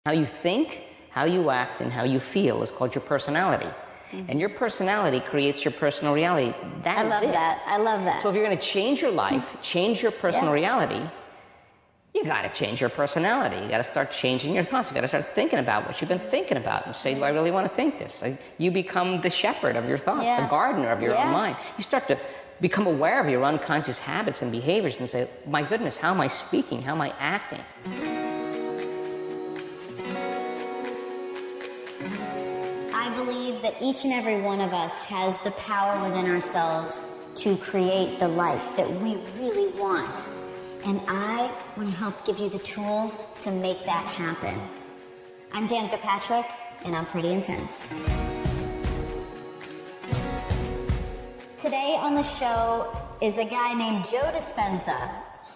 How you think, how you act, and how you feel is called your personality. And your personality creates your personal reality. That is it. I love that. So if you're going to change your life, change your personal reality, you got to change your personality. You got to start changing your thoughts. You got to start thinking about what you've been thinking about and say, do I really want to think this? Like, you become the shepherd of your thoughts, the gardener of your own mind. You start to become aware of your unconscious habits and behaviors and say, my goodness, how am I speaking? How am I acting? I believe that each and every one of us has the power within ourselves to create the life that we really want. And I want to help give you the tools to make that happen. I'm Danica Patrick, and I'm pretty intense. Today on the show is a guy named Joe Dispenza.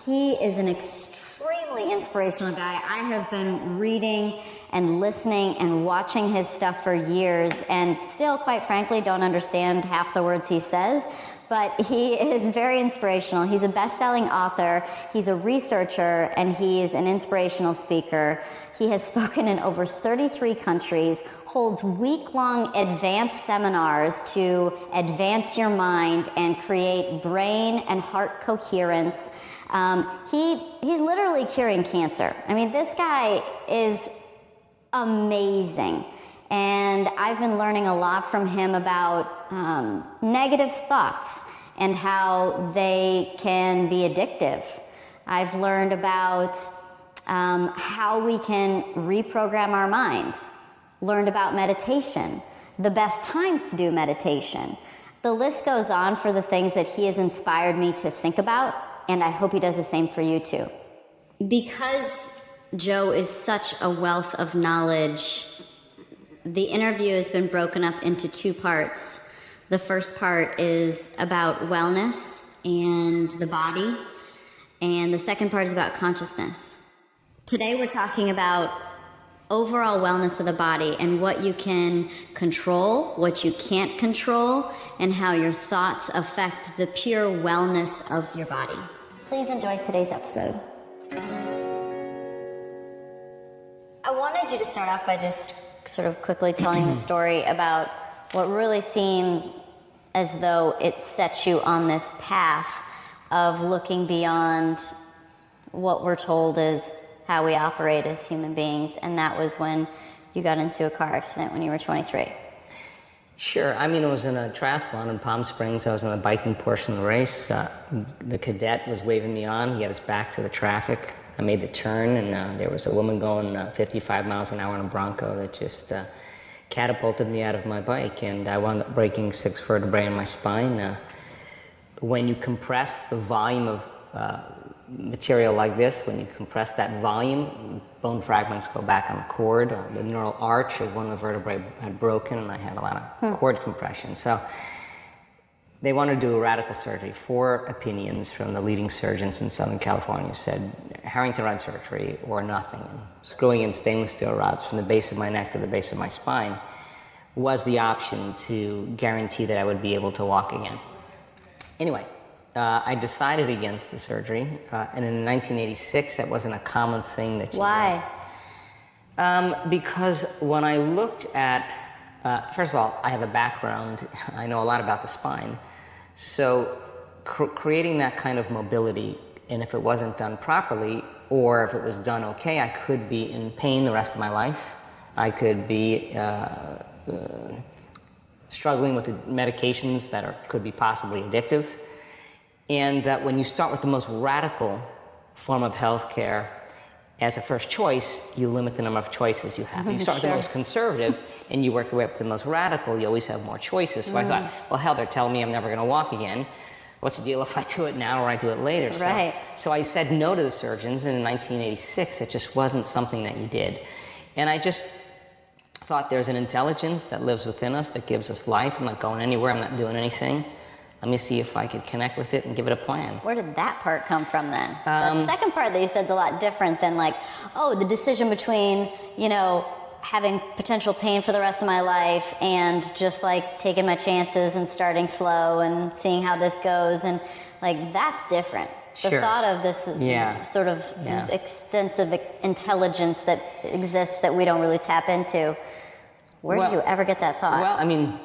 He is an extremely inspirational guy. I have been reading and listening and watching his stuff for years, and still, quite frankly, don't understand half the words he says, but he is very inspirational. He's a best-selling author, he's a researcher, and he's an inspirational speaker. He has spoken in over 33 countries, holds week-long advanced seminars to advance your mind and create brain and heart coherence. He's literally curing cancer. I mean, this guy is amazing. And I've been learning a lot from him about negative thoughts and how they can be addictive. I've learned about how we can reprogram our mind, learned about meditation, the best times to do meditation. The list goes on for the things that he has inspired me to think about, and I hope he does the same for you too. Because Joe is such a wealth of knowledge, the interview has been broken up into two parts. The first part is about wellness and the body, and the second part is about consciousness. Today we're talking about overall wellness of the body and what you can control, what you can't control, and how your thoughts affect the pure wellness of your body. Please enjoy today's episode. I wanted you to start off by just sort of quickly telling the story about what really seemed as though it set you on this path of looking beyond what we're told is how we operate as human beings, and that was when you got into a car accident when you were 23. Sure. I mean, it was in a triathlon in Palm Springs. I was in the biking portion of the race. The cadet was waving me on. He had his back to the traffic. I made the turn, and there was a woman going 55 miles an hour in a Bronco that just catapulted me out of my bike, and I wound up breaking 6 vertebrae in my spine. When you compress the volume of material like this, when you compress that volume, bone fragments go back on the cord. The neural arch of one of the vertebrae had broken, and I had a lot of cord compression. So they wanted to do a radical surgery. 4 opinions from the leading surgeons in Southern California said Harrington rod surgery or nothing. And screwing in stainless steel rods from the base of my neck to the base of my spine was the option to guarantee that I would be able to walk again. Anyway, I decided against the surgery, and in 1986, that wasn't a common thing that you Why? did. Because when I looked at, first of all, I have a background, I know a lot about the spine, so creating that kind of mobility, and if it wasn't done properly, or if it was done okay, I could be in pain the rest of my life. I could be struggling with the medications that could be possibly addictive. And that when you start with the most radical form of healthcare as a first choice, you limit the number of choices you have. You start with the most conservative, and you work your way up to the most radical, you always have more choices. So I thought, well, hell, they're telling me I'm never going to walk again. What's the deal if I do it now or I do it later? Right. So I said no to the surgeons, and in 1986, it just wasn't something that you did. And I just thought there's an intelligence that lives within us that gives us life. I'm not going anywhere, I'm not doing anything. Let me see if I could connect with it and give it a plan. Where did that part come from then? The second part that you said is a lot different than like, oh, the decision between, having potential pain for the rest of my life and just like taking my chances and starting slow and seeing how this goes. And like, that's different. The Sure. thought of this sort of extensive intelligence that exists that we don't really tap into. Where did you ever get that thought? Well, I mean,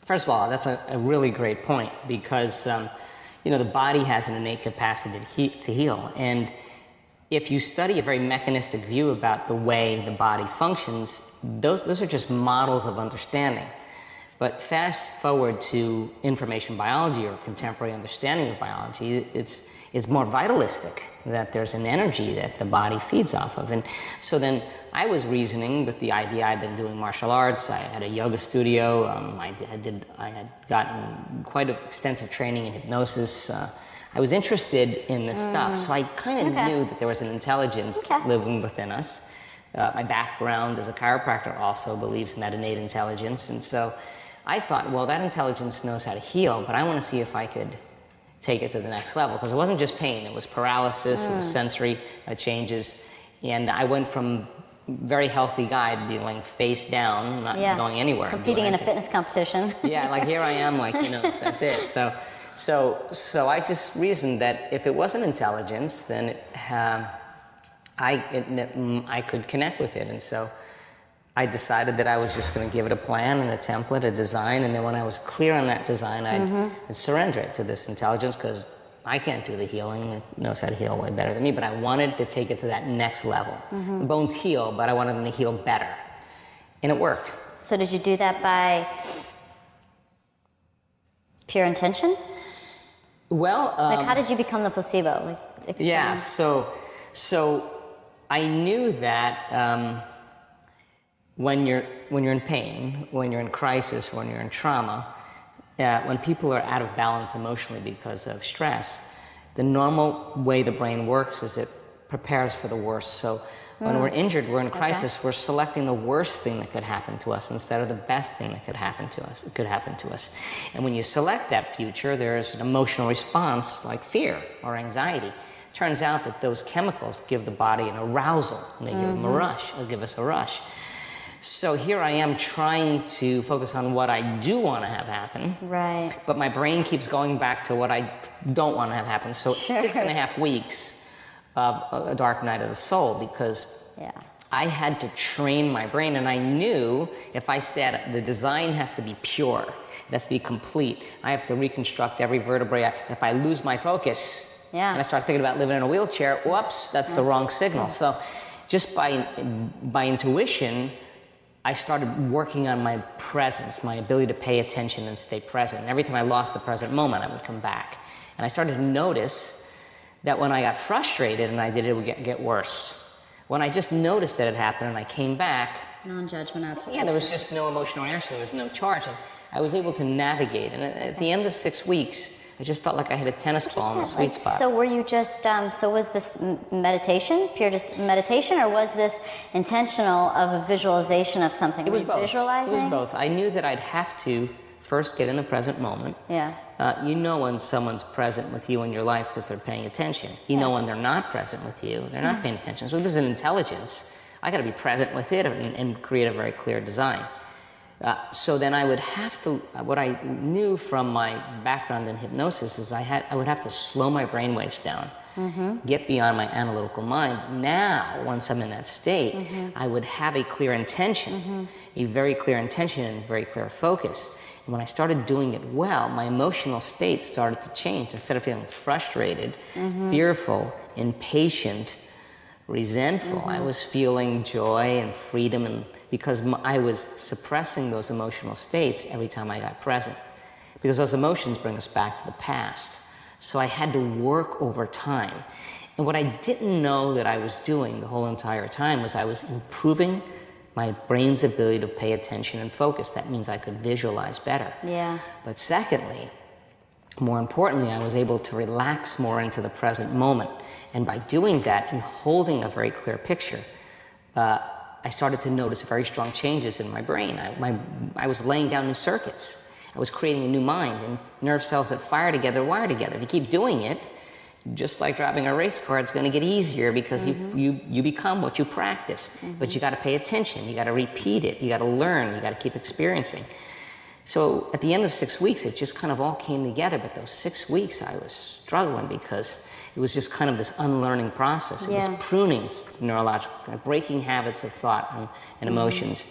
first of all, that's a really great point because, the body has an innate capacity to heal. And if you study a very mechanistic view about the way the body functions, those are just models of understanding. But fast forward to information biology or contemporary understanding of biology, it's more vitalistic, that there's an energy that the body feeds off of. And so then I was reasoning with the idea. I'd been doing martial arts, I had a yoga studio, I had gotten quite extensive training in hypnosis. I was interested in this stuff, so I kind of knew that there was an intelligence living within us. My background as a chiropractor also believes in that innate intelligence, and so I thought, well, that intelligence knows how to heal, but I want to see if I could take it to the next level, because it wasn't just pain, it was paralysis, it was sensory changes, and I went from very healthy guy to be laying face down, not going anywhere. Competing in a fitness competition. Yeah, like here I am, like, that's it. So I just reasoned that if it wasn't intelligence, then I could connect with it, and so I decided that I was just going to give it a plan and a template, a design, and then when I was clear on that design, I'd surrender it to this intelligence, because I can't do the healing. It knows how to heal way better than me, but I wanted to take it to that next level. The bones heal, but I wanted them to heal better, and it worked. So did you do that by pure intention? Well, how did you become the placebo? Yeah, so I knew that when you're in pain, when you're in crisis, when you're in trauma, when people are out of balance emotionally because of stress, the normal way the brain works is it prepares for the worst. So when we're injured, we're in crisis, we're selecting the worst thing that could happen to us instead of the best thing that could happen to us. And when you select that future, there's an emotional response like fear or anxiety. Turns out that those chemicals give the body an arousal, and they give them a rush, they'll give us a rush. So here I am trying to focus on what I do want to have happen. Right. But my brain keeps going back to what I don't want to have happen. So it's 6.5 weeks of a dark night of the soul, because I had to train my brain, and I knew if I said the design has to be pure, it has to be complete, I have to reconstruct every vertebrae. If I lose my focus and I start thinking about living in a wheelchair, whoops, that's the wrong signal. So just by intuition, I started working on my presence, my ability to pay attention and stay present. And every time I lost the present moment, I would come back. And I started to notice that when I got frustrated and I did it, would get worse. When I just noticed that it happened and I came back, non-judgment, absolutely. Yeah, there was just no emotional inertia, there was no charge. And I was able to navigate. And at the end of 6 weeks, I just felt like I hit a tennis ball in the sweet spot. So were you just, so was this meditation, pure just meditation, or was this intentional of a visualization of something? It was both. Visualizing? It was both. I knew that I'd have to first get in the present moment. Yeah. You know when someone's present with you in your life because they're paying attention. You know when they're not present with you, they're not paying attention. So this is an intelligence. I got to be present with it and create a very clear design. So then I would have to, what I knew from my background in hypnosis is I would have to slow my brain waves down, get beyond my analytical mind. Now, once I'm in that state, I would have a clear intention, a very clear intention and very clear focus. And when I started doing it well, my emotional state started to change. Instead of feeling frustrated, fearful, impatient, resentful, I was feeling joy and freedom, and because I was suppressing those emotional states every time I got present. Because those emotions bring us back to the past. So I had to work over time. And what I didn't know that I was doing the whole entire time was I was improving my brain's ability to pay attention and focus. That means I could visualize better. Yeah. But secondly, more importantly, I was able to relax more into the present moment. And by doing that and holding a very clear picture, I started to notice very strong changes in my brain. I was laying down new circuits. I was creating a new mind, and nerve cells that fire together wire together. If you keep doing it, just like driving a race car, it's going to get easier because you become what you practice. But you got to pay attention. You got to repeat it. You got to learn. You got to keep experiencing. So at the end of 6 weeks, it just kind of all came together. But those 6 weeks, I was struggling because It was just kind of this unlearning process. It was pruning neurological, breaking habits of thought and emotions.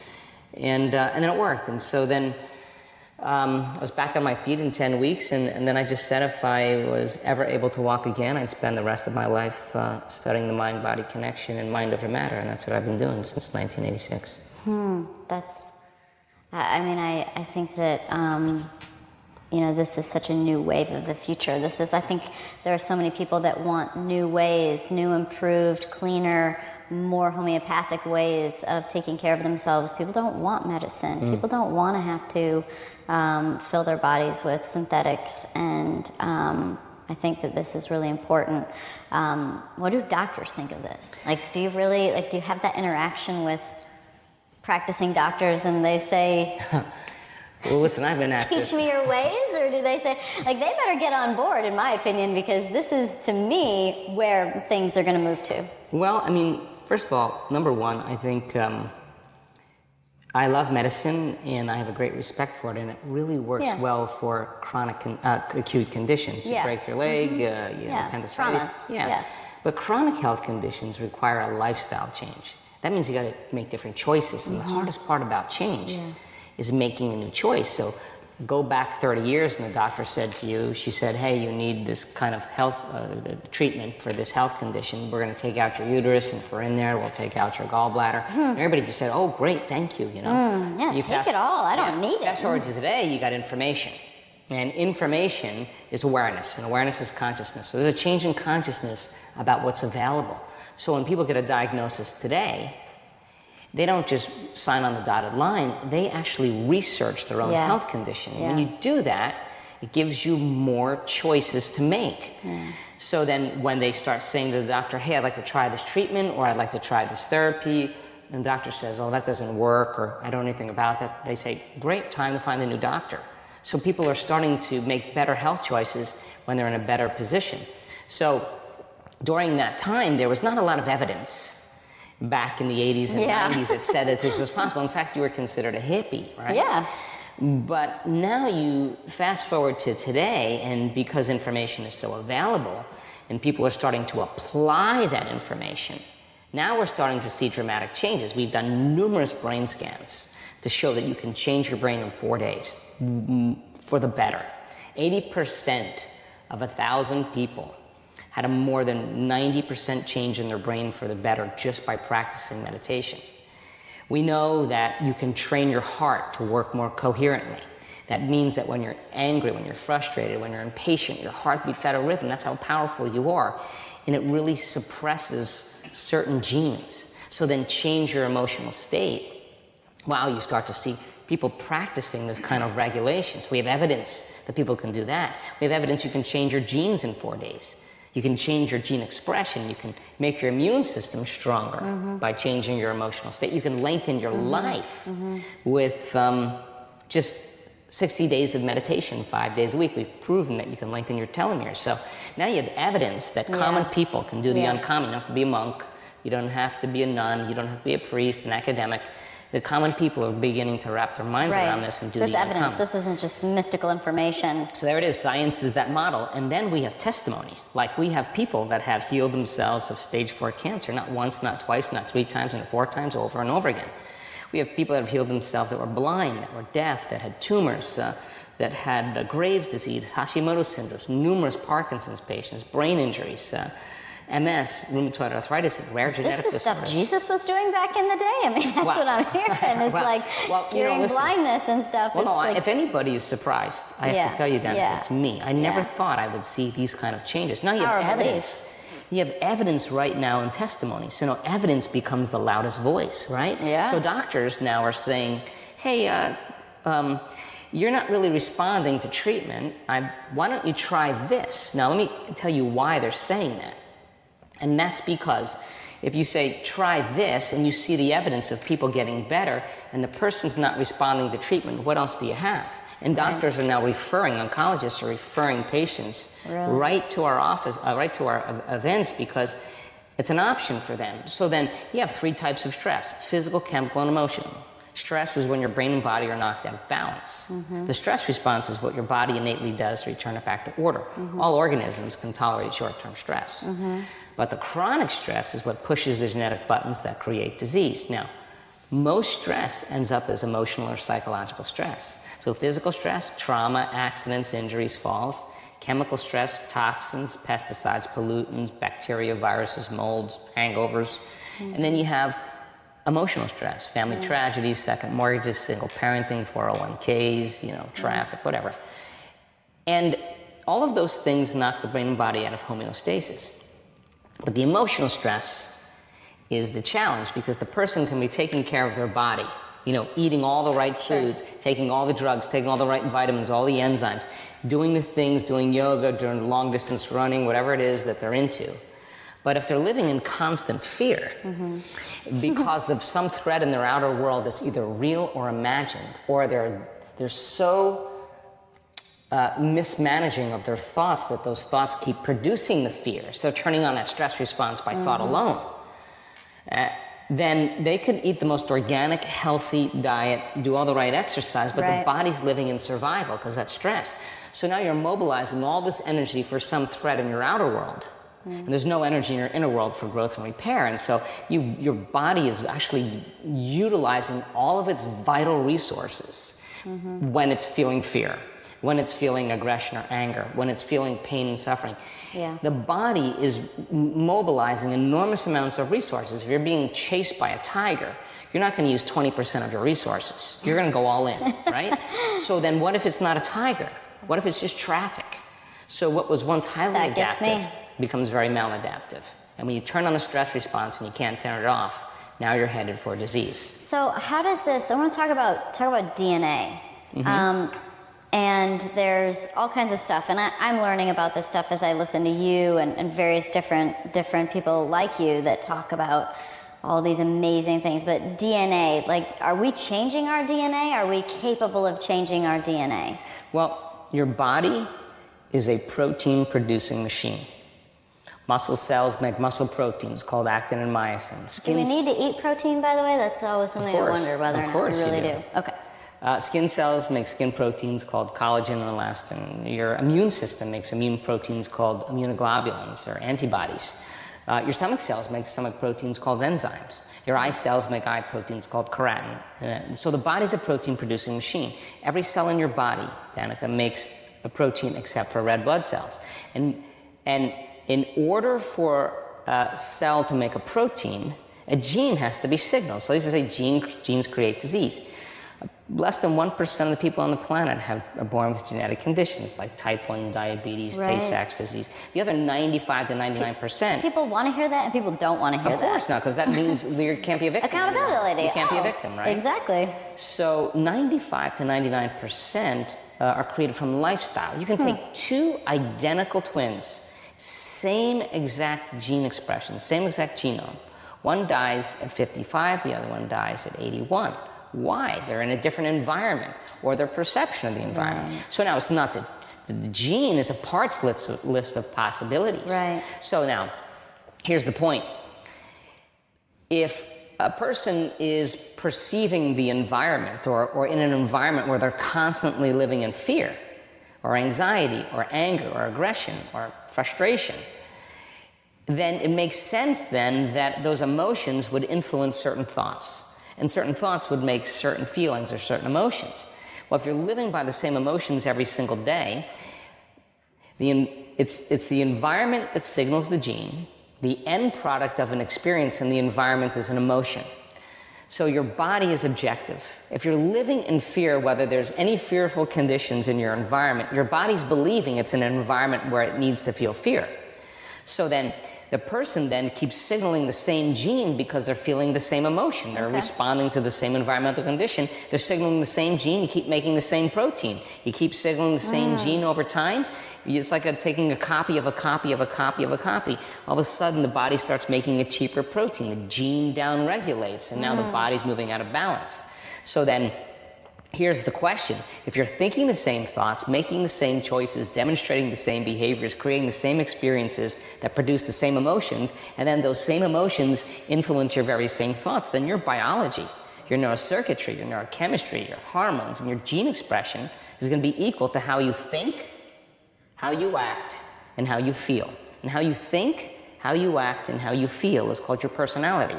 And then it worked. And so then I was back on my feet in 10 weeks, and then I just said if I was ever able to walk again, I'd spend the rest of my life studying the mind-body connection and mind over matter, and that's what I've been doing since 1986. I think that, this is such a new wave of the future. I think there are so many people that want new ways, new, improved, cleaner, more homeopathic ways of taking care of themselves. People don't want medicine. People don't want to have to fill their bodies with synthetics. And I think that this is really important. What do doctors think of this? Do you have that interaction with practicing doctors and they say, well, listen, I've been at this. Teach me your ways? Or do they say, they better get on board, in my opinion, because this is, to me, where things are going to move to? Well, first of all, number one, I think I love medicine and I have a great respect for it, and it really works well for chronic, acute conditions. You break your leg, you have appendicitis. But chronic health conditions require a lifestyle change. That means you got to make different choices, and the hardest part about change is making a new choice. So go back 30 years and the doctor said to you, she said, hey, you need this kind of health treatment for this health condition. We're going to take out your uterus, and if we're in there, we'll take out your gallbladder. And everybody just said, oh, great, thank you. Take it all. I don't need it. Fast forward to today, you got information. And information is awareness, and awareness is consciousness. So there's a change in consciousness about what's available. So when people get a diagnosis today, they don't just sign on the dotted line, they actually research their own health condition. When you do that, it gives you more choices to make. So then when they start saying to the doctor, hey, I'd like to try this treatment, or I'd like to try this therapy, and the doctor says, oh, that doesn't work, or I don't know anything about that, they say, great, time to find a new doctor. So people are starting to make better health choices when they're in a better position. So during that time, there was not a lot of evidence back in the 80s and 90s that said that this was possible. In fact, you were considered a hippie, right? Yeah. But now you fast forward to today, and because information is so available and people are starting to apply that information, now we're starting to see dramatic changes. We've done numerous brain scans to show that you can change your brain in 4 days for the better. 80% of 1,000 people had a more than 90% change in their brain for the better just by practicing meditation. We know that you can train your heart to work more coherently. That means that when you're angry, when you're frustrated, when you're impatient, your heart beats out of rhythm. That's how powerful you are. And it really suppresses certain genes. So then change your emotional state. Wow, you start to see people practicing this kind of regulation. So we have evidence that people can do that. We have evidence you can change your genes in 4 days. You can change your gene expression. You can make your immune system stronger by changing your emotional state. You can lengthen your life with just 60 days of meditation, 5 days a week. We've proven that you can lengthen your telomeres. So now you have evidence that common people can do the uncommon. You don't have to be a monk. You don't have to be a nun. You don't have to be a priest, an academic. The common people are beginning to wrap their minds around this and do the uncommon. There's evidence. This isn't just mystical information. So there it is. Science is that model. And then we have testimony. Like we have people that have healed themselves of stage 4 cancer, not once, not twice, not 3 times, not 4 times, over and over again. We have people that have healed themselves that were blind, that were deaf, that had tumors, that had Graves' disease, Hashimoto's syndrome, numerous Parkinson's patients, brain injuries, MS, rheumatoid arthritis, and rare genetic disorders. This is the stuff Jesus was doing back in the day. I mean, that's what I'm hearing. It's curing blindness and stuff. If anybody is surprised, I have to tell you, Dan, it's me. I never thought I would see these kind of changes. Now you have evidence. You have evidence right now in testimony. So now evidence becomes the loudest voice, right? Yeah. So doctors now are saying, hey, you're not really responding to treatment. Why don't you try this? Now let me tell you why they're saying that. And that's because if you say, try this, and you see the evidence of people getting better, and the person's not responding to treatment, what else do you have? And doctors are now oncologists are referring patients right to our office, right to our events, because it's an option for them. So then you have 3 types of stress: physical, chemical, and emotional. Stress is when your brain and body are knocked out of balance. The stress response is what your body innately does to return it back to order. All organisms can tolerate short-term stress. But the chronic stress is what pushes the genetic buttons that create disease. Now, most stress ends up as emotional or psychological stress. So physical stress, trauma, accidents, injuries, falls. Chemical stress, toxins, pesticides, pollutants, bacteria, viruses, molds, hangovers. And then you have emotional stress, family tragedies, second mortgages, single parenting, 401ks, traffic, whatever. And all of those things knock the brain and body out of homeostasis. But the emotional stress is the challenge, because the person can be taking care of their body, eating all the right foods, taking all the drugs, taking all the right vitamins, all the enzymes, doing the things, doing yoga, doing long distance running, whatever it is that they're into. But if they're living in constant fear because of some threat in their outer world that's either real or imagined, or they're so mismanaging of their thoughts that those thoughts keep producing the fear, so turning on that stress response by thought alone, then they could eat the most organic, healthy diet, do all the right exercise, but the body's living in survival because that's stress. So now you're mobilizing all this energy for some threat in your outer world. And there's no energy in your inner world for growth and repair. And so your body is actually utilizing all of its vital resources when it's feeling fear, when it's feeling aggression or anger, when it's feeling pain and suffering. The body is mobilizing enormous amounts of resources. If you're being chased by a tiger, you're not going to use 20% of your resources. You're going to go all in, right? So then what if it's not a tiger? What if it's just traffic? So what was once highly adaptive becomes very maladaptive. And when you turn on the stress response and you can't turn it off, now you're headed for disease. So how does this, I want to talk about DNA. And there's all kinds of stuff, and I'm learning about this stuff as I listen to you and various different people like you that talk about all these amazing things. But DNA, are we changing our DNA? Are we capable of changing our DNA? Well, your body is a protein-producing machine. Muscle cells make muscle proteins called actin and myosin. Do we need to eat protein, by the way? That's always something I wonder whether or not we really do. Okay. Skin cells make skin proteins called collagen and elastin. Your immune system makes immune proteins called immunoglobulins or antibodies. Your stomach cells make stomach proteins called enzymes. Your eye cells make eye proteins called keratin. So the body's a protein-producing machine. Every cell in your body, Danica, makes a protein except for red blood cells. And in order for a cell to make a protein, a gene has to be signaled. So this is a genes create disease. Less than 1% of the people on the planet are born with genetic conditions like type 1 diabetes, Tay-Sachs disease. The other 95 to 99%. People want to hear that and people don't want to hear that. Of course not, because that means you can't be a victim. Accountability. You can't be a victim, right? Exactly. So 95 to 99% are created from lifestyle. You can take two identical twins, same exact gene expression, same exact genome. One dies at 55, the other one dies at 81. Why? They're in a different environment, or their perception of the environment. So now it's not that the gene is a parts list of possibilities. So now, here's the point. If a person is perceiving the environment or in an environment where they're constantly living in fear, or anxiety, or anger, or aggression, or frustration, then it makes sense then that those emotions would influence certain thoughts. And certain thoughts would make certain feelings or certain emotions. Well, if you're living by the same emotions every single day, it's the environment that signals the gene. The end product of an experience in the environment is an emotion. So your body is objective. If you're living in fear, whether there's any fearful conditions in your environment, your body's believing it's in an environment where it needs to feel fear. So then the person then keeps signaling the same gene because they're feeling the same emotion. They're responding to the same environmental condition. They're signaling the same gene. You keep making the same protein. You keep signaling the same gene over time. It's like taking a copy of a copy of a copy of a copy. All of a sudden, the body starts making a cheaper protein. The gene down-regulates, and now the body's moving out of balance. So then, here's the question. If you're thinking the same thoughts, making the same choices, demonstrating the same behaviors, creating the same experiences that produce the same emotions, and then those same emotions influence your very same thoughts, then your biology, your neurocircuitry, your neurochemistry, your hormones, and your gene expression is going to be equal to how you think, how you act, and how you feel. And how you think, how you act, and how you feel is called your personality.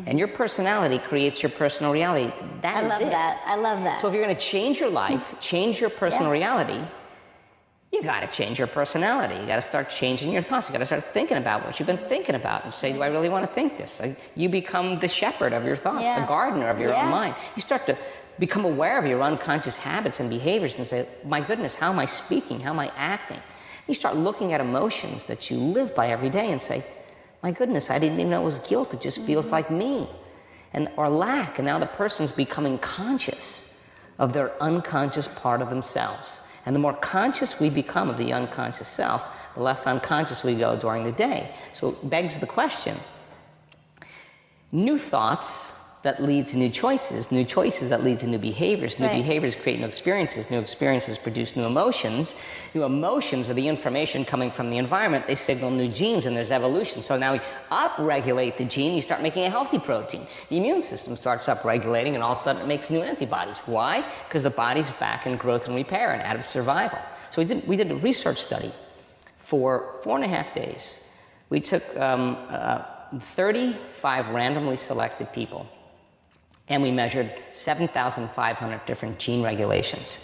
And your personality creates your personal reality. That is it. I love that. So if you're going to change your life, change your personal reality, you got to change your personality. You got to start changing your thoughts. You got to start thinking about what you've been thinking about and say, do I really want to think this? Like, you become the shepherd of your thoughts, the gardener of your own mind. You start to become aware of your unconscious habits and behaviors and say, my goodness, how am I speaking? How am I acting? You start looking at emotions that you live by every day and say, my goodness, I didn't even know it was guilt. It just feels like me. Or lack. And now the person's becoming conscious of their unconscious part of themselves. And the more conscious we become of the unconscious self, the less unconscious we go during the day. So it begs the question, new thoughts that lead to new choices that lead to new behaviors create new experiences produce new emotions are the information coming from the environment, they signal new genes, and there's evolution. So now we upregulate the gene, you start making a healthy protein. The immune system starts upregulating, and all of a sudden it makes new antibodies. Why? Because the body's back in growth and repair and out of survival. So we did a research study for 4.5 days. We took 35 randomly selected people, and we measured 7,500 different gene regulations.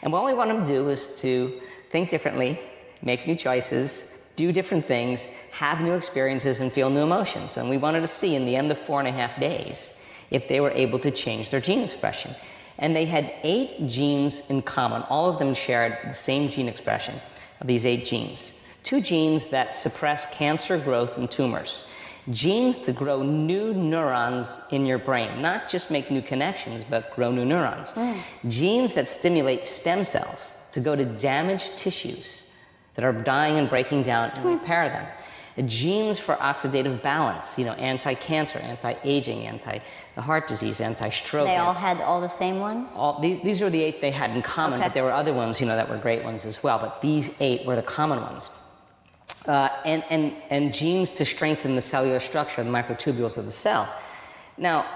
And what we want them to do is to think differently, make new choices, do different things, have new experiences, and feel new emotions. And we wanted to see in the end of 4.5 days if they were able to change their gene expression. And they had 8 genes in common. All of them shared the same gene expression of these 8 genes. 2 genes that suppress cancer growth and tumors. Genes that grow new neurons in your brain, not just make new connections, but grow new neurons. Genes that stimulate stem cells to go to damaged tissues that are dying and breaking down and repair them. Genes for oxidative balance, anti-cancer, anti-aging, anti-heart disease, anti-stroke. They all had all the same ones? These were the 8 they had in common, but there were other ones, that were great ones as well, but these 8 were the common ones. And genes to strengthen the cellular structure, the microtubules of the cell. Now,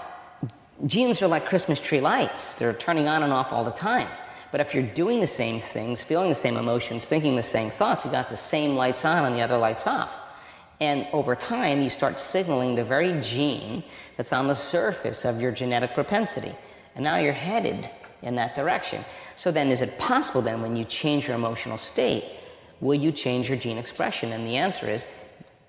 genes are like Christmas tree lights. They're turning on and off all the time. But if you're doing the same things, feeling the same emotions, thinking the same thoughts, you got the same lights on and the other lights off. And over time, you start signaling the very gene that's on the surface of your genetic propensity. And now you're headed in that direction. So then, is it possible then, when you change your emotional state, will you change your gene expression? And the answer is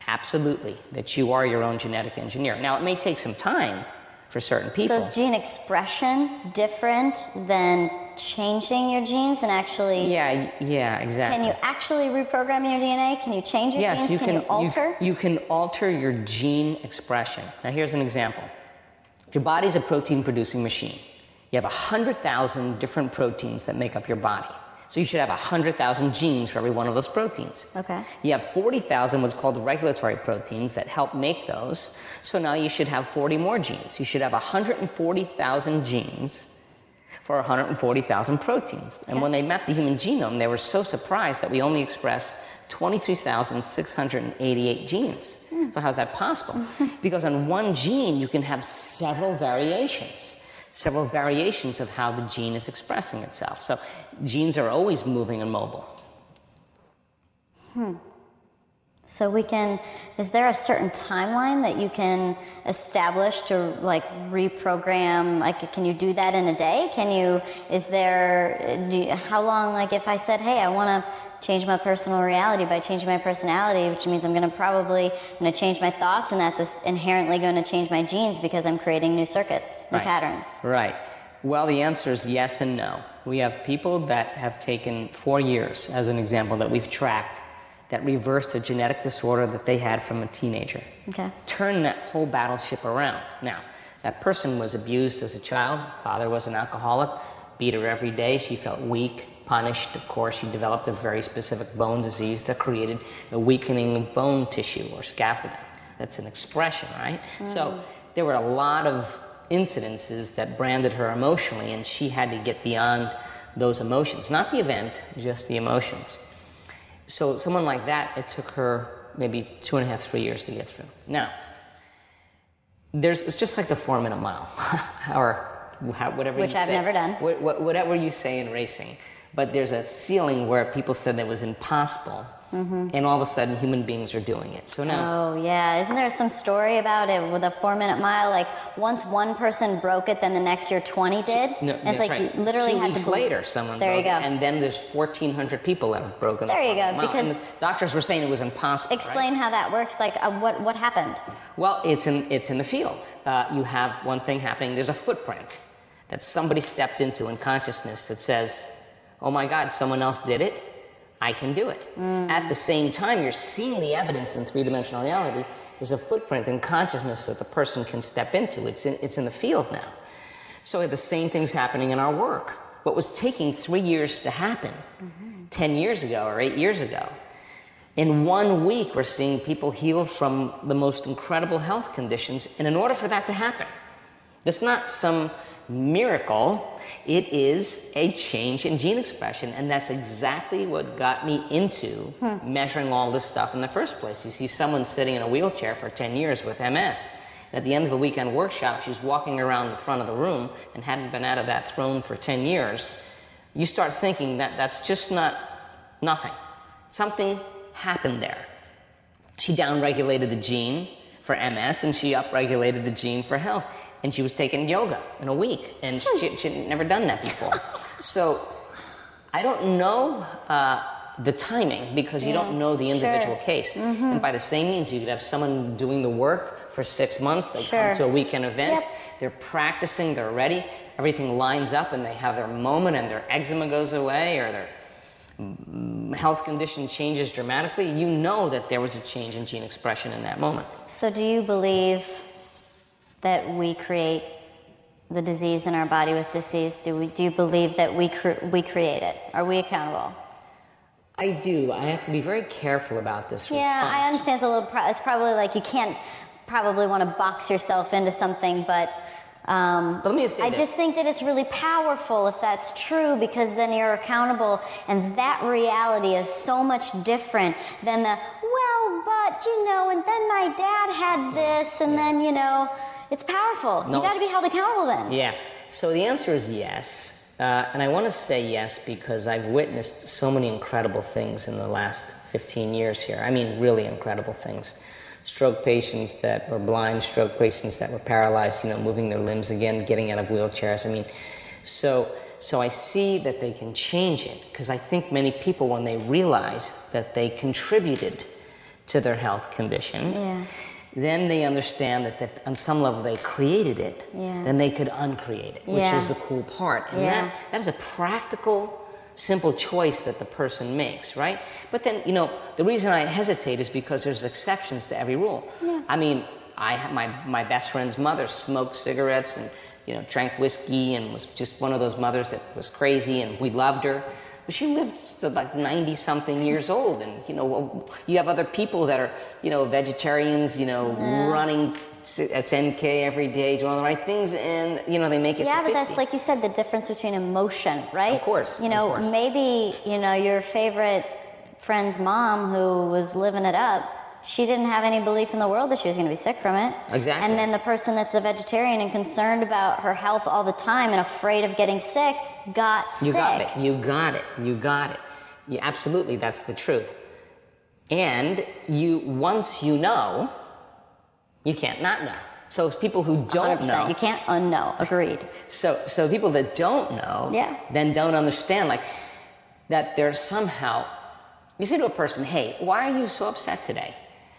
absolutely, that you are your own genetic engineer. Now, it may take some time for certain people. So is gene expression different than changing your genes and actually... Yeah, exactly. Can you actually reprogram your DNA? Can you change your genes? Can you alter? You can alter your gene expression. Now, here's an example. If your body's a protein-producing machine, you have 100,000 different proteins that make up your body. So you should have 100,000 genes for every one of those proteins. Okay. You have 40,000 what's called regulatory proteins that help make those. So now you should have 40 more genes. You should have 140,000 genes for 140,000 proteins. And when they mapped the human genome, they were so surprised that we only express 23,688 genes. So how's that possible? Because on one gene, you can have several variations of how the gene is expressing itself. So genes are always moving and mobile. So is there a certain timeline that you can establish to reprogram, can you do that in a day? How long, if I said, hey, I want to change my personal reality by changing my personality, which means I'm going to change my thoughts, and that's inherently going to change my genes because I'm creating new circuits, new patterns. Right. Well, the answer is yes and no. We have people that have taken 4 years, as an example, that we've tracked, that reversed a genetic disorder that they had from a teenager. Okay. Turn that whole battleship around. Now, that person was abused as a child. Father was an alcoholic, beat her every day. She felt weak, punished. Of course, she developed a very specific bone disease that created a weakening of bone tissue or scaffolding. That's an expression, right? So there were a lot of incidences that branded her emotionally, and she had to get beyond those emotions. Not the event, just the emotions. So someone like that, it took her maybe 2.5, 3 years to get through. Now, It's just like the 4-minute mile, or whatever Which you I've say. never done. Whatever you say in racing. But there's a ceiling where people said that was impossible, and all of a sudden human beings are doing it. So now, Oh, yeah. Isn't there some story about it with a 4-minute mile? Like, once one person broke it, then the next year 20 did? no, And that's it's like right. you literally 2 had weeks to later, someone There you broke it, go. and then there's 1,400 people that have broken. There you go, 4-minute mile. because- And the doctors were saying it was impossible. Explain right? how that works. Like, what happened? Well, it's in the field. You have one thing happening. There's a footprint that somebody stepped into in consciousness that says, "Oh my God, someone else did it. I can do it." At the same time, you're seeing the evidence in three-dimensional reality. There's a footprint in consciousness that the person can step into. It's in the field now. So the same thing's happening in our work. What was taking 3 years to happen 10 years ago or 8 years ago, in 1 week, we're seeing people heal from the most incredible health conditions. And in order for that to happen, it's not some miracle, it is a change in gene expression. And that's exactly what got me into measuring all this stuff in the first place. You see someone sitting in a wheelchair for 10 years with MS. At the end of a weekend workshop, she's walking around the front of the room and hadn't been out of that throne for 10 years. You start thinking that that's just not nothing. Something happened there. She downregulated the gene for MS and she upregulated the gene for health. And she was taking yoga in a week, and she'd never done that before. So I don't know the timing, because you don't know the individual case. And by the same means, you could have someone doing the work for 6 months. They come to a weekend event. Yep. They're practicing. They're ready. Everything lines up, and they have their moment, and their eczema goes away, or their health condition changes dramatically. You know that there was a change in gene expression in that moment. So do you believe that we create the disease in our body with disease? Do you believe that we create it? Are we accountable? I do. I have to be very careful about this response. Yeah, I understand it's a little. It's probably like you can't probably want to box yourself into something, but. But let me say I this. just think that it's really powerful if that's true, because then you're accountable, and that reality is so much different than the, well, but, and then my dad had this, and then, it's powerful. No, you got to be held accountable then. Yeah. So the answer is yes. And I want to say yes because I've witnessed so many incredible things in the last 15 years here. I mean, really incredible things. Stroke patients that were blind, stroke patients that were paralyzed, moving their limbs again, getting out of wheelchairs. I mean, so I see that they can change it, because I think many people, when they realize that they contributed to their health condition, then they understand that on some level they created it, then they could uncreate it, which is the cool part. And that is a practical, simple choice that the person makes, right? But then, the reason I hesitate is because there's exceptions to every rule. I mean, my best friend's mother smoked cigarettes and, drank whiskey, and was just one of those mothers that was crazy, and we loved her. But she lived to like 90-something years old, and, you have other people that are, vegetarians, running a 10K every day, doing all the right things, and, they make it to 50. Yeah, but that's, like you said, the difference between emotion, right? Of course. Maybe, your favorite friend's mom who was living it up, she didn't have any belief in the world that she was going to be sick from it. Exactly. And then the person that's a vegetarian and concerned about her health all the time and afraid of getting sick got sick. You got it. Yeah, absolutely, that's the truth. And once you know, you can't not know. So people who don't 100%. know, You can't unknow. Agreed. So people that don't know, then don't understand, like, that there's somehow, you say to a person, hey, why are you so upset today?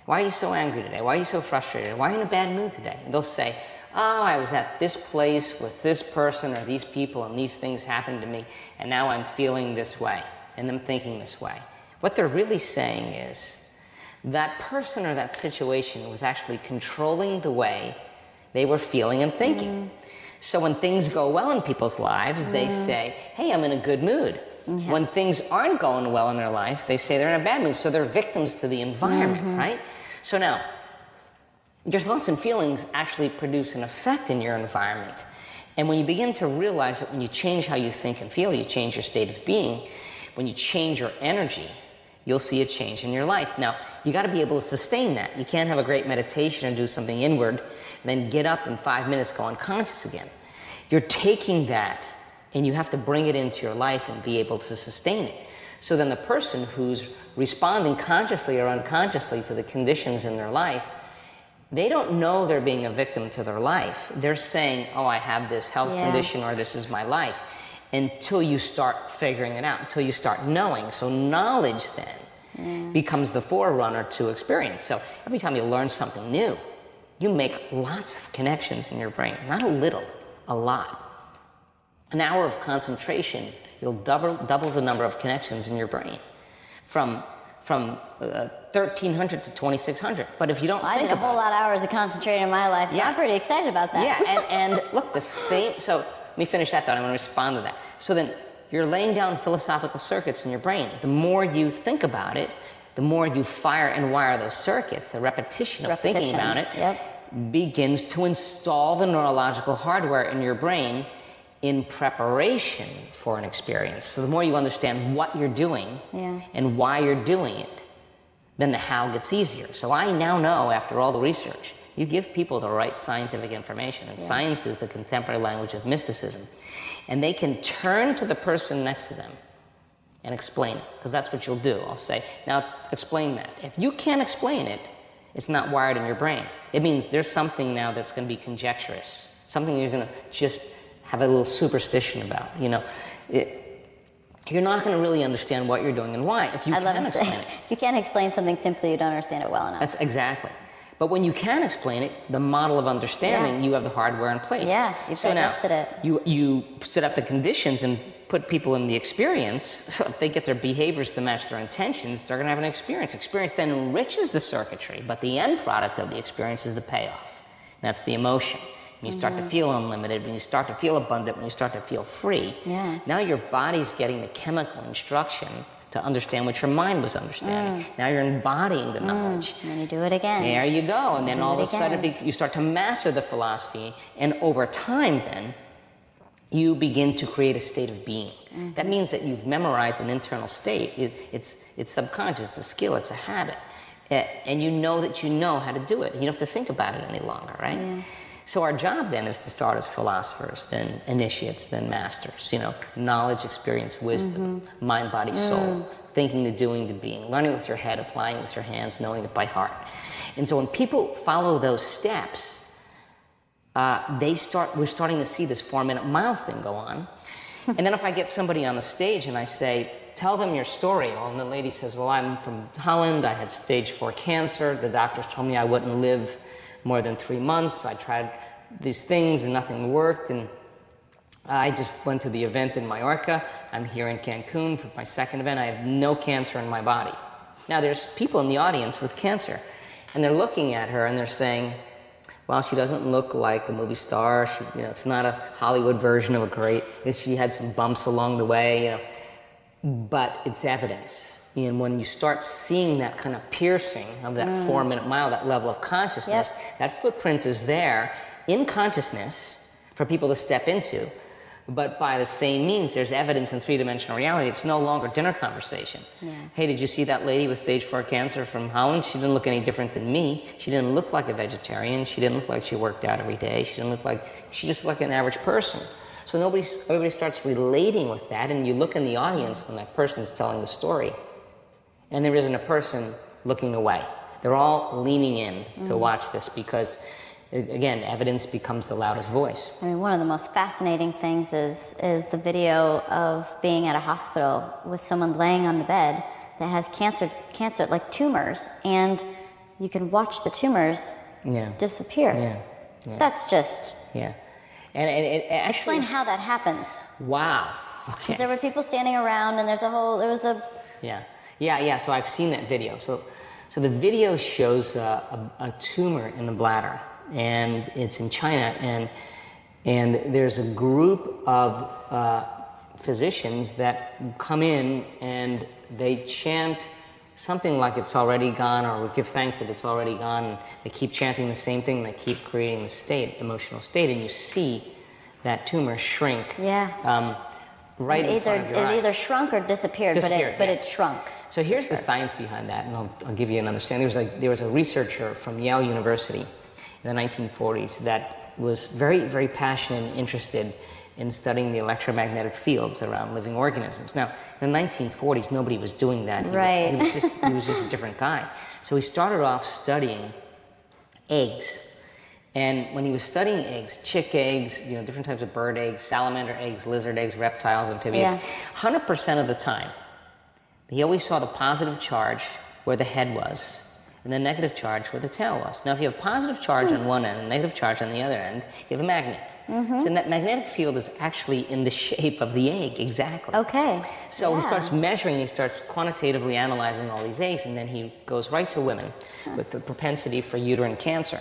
Why are you so angry today? Why are you so frustrated? Why are you in a bad mood today? And they'll say, oh, I was at this place with this person or these people, and these things happened to me, and now I'm feeling this way, and I'm thinking this way. What they're really saying is that person or that situation was actually controlling the way they were feeling and thinking. So when things go well in people's lives, they say, hey, I'm in a good mood. When things aren't going well in their life, they say they're in a bad mood. So they're victims to the environment, right? So now, your thoughts and feelings actually produce an effect in your environment. And when you begin to realize that when you change how you think and feel, you change your state of being. When you change your energy, you'll see a change in your life. Now, you got to be able to sustain that. You can't have a great meditation and do something inward and then get up in 5 minutes, go unconscious again. You're taking that and you have to bring it into your life and be able to sustain it. So then the person who's responding consciously or unconsciously to the conditions in their life, they don't know they're being a victim to their life. They're saying, oh, I have this health condition or this is my life, until you start figuring it out, until you start knowing. So knowledge then becomes the forerunner to experience. So every time you learn something new, you make lots of connections in your brain. Not a little, a lot. An hour of concentration, you'll double the number of connections in your brain from 1,300 to 2,600. But if you don't think about it, I did a whole lot of hours of concentrating in my life, so I'm pretty excited about that. Yeah, and look, the same, so let me finish that thought, I'm gonna respond to that. So then you're laying down philosophical circuits in your brain. The more you think about it, the more you fire and wire those circuits. The repetition of thinking about it begins to install the neurological hardware in your brain in preparation for an experience. So the more you understand what you're doing and why you're doing it, then the how gets easier. So I now know, after all the research, you give people the right scientific information, and science is the contemporary language of mysticism, and they can turn to the person next to them and explain it, because that's what you'll do. I'll say, now explain that. If you can't explain it, it's not wired in your brain. It means there's something now that's going to be conjecturous, something you're going to just have a little superstition about. You know, you're not going to really understand what you're doing and why if you can't explain it. If you can't explain something simply, you don't understand it well enough. That's exactly. But when you can explain it, the model of understanding, you have the hardware in place. Yeah, you've digested it. You set up the conditions and put people in the experience. If they get their behaviors to match their intentions, they're going to have an experience. Experience then enriches the circuitry, but the end product of the experience is the payoff. That's the emotion. When you start to feel unlimited, when you start to feel abundant, when you start to feel free, now your body's getting the chemical instruction to understand what your mind was understanding. Now you're embodying the knowledge. And then you do it again. There you go. And then all of a sudden you start to master the philosophy, and over time then, you begin to create a state of being. That means that you've memorized an internal state. It's subconscious, it's a skill, it's a habit. And you know that you know how to do it. You don't have to think about it any longer, right? So our job then is to start as philosophers, then initiates, then masters. You know, knowledge, experience, wisdom, mind, body, soul, thinking to doing to being, learning with your head, applying with your hands, knowing it by heart. And so when people follow those steps, we're starting to see this 4-minute mile thing go on. And then if I get somebody on the stage and I say, tell them your story. Well, and the lady says, well, I'm from Holland, I had stage 4 cancer, the doctors told me I wouldn't live more than 3 months. I tried these things and nothing worked, and I just went to the event in Mallorca. I'm here in Cancun for my second event. I have no cancer in my body. Now there's people in the audience with cancer, and they're looking at her and they're saying, well, she doesn't look like a movie star. She, you know, it's not a Hollywood version of a great, she had some bumps along the way, you know, but it's evidence. And when you start seeing that kind of piercing of that 4-minute mile, that level of consciousness, that footprint is there in consciousness for people to step into. But by the same means, there's evidence in 3-dimensional reality. It's no longer dinner conversation. Hey, did you see that lady with stage 4 cancer from Holland? She didn't look any different than me. She didn't look like a vegetarian. She didn't look like she worked out every day. She didn't look like, she just looked like an average person. So everybody starts relating with that, and you look in the audience when that person's telling the story, and there isn't a person looking away. They're all leaning in to watch this because, again, evidence becomes the loudest voice. I mean, one of the most fascinating things is the video of being at a hospital with someone laying on the bed that has cancer, like tumors, and you can watch the tumors disappear. That's just... And it actually... Explain how that happens. Wow. Okay. Because there were people standing around, and there was a... Yeah, so I've seen that video. So the video shows a tumor in the bladder, and it's in China, and there's a group of physicians that come in and they chant something like it's already gone, or we give thanks that it's already gone, and they keep chanting the same thing, they keep creating the emotional state, and you see that tumor shrink. right in front of your eyes. It either shrunk or disappeared, but it shrunk. So here's the science behind that, and I'll give you an understanding. There was a researcher from Yale University in the 1940s that was very, very passionate and interested in studying the electromagnetic fields around living organisms. Now, in the 1940s, nobody was doing that. He was just a different guy. So he started off studying eggs. And when he was studying eggs, chick eggs, different types of bird eggs, salamander eggs, lizard eggs, reptiles, amphibians, 100% of the time, he always saw the positive charge where the head was and the negative charge where the tail was. Now, if you have positive charge on one end and negative charge on the other end, you have a magnet. So that magnetic field is actually in the shape of the egg, exactly. Okay. So he starts measuring, he starts quantitatively analyzing all these eggs, and then he goes right to women with the propensity for uterine cancer.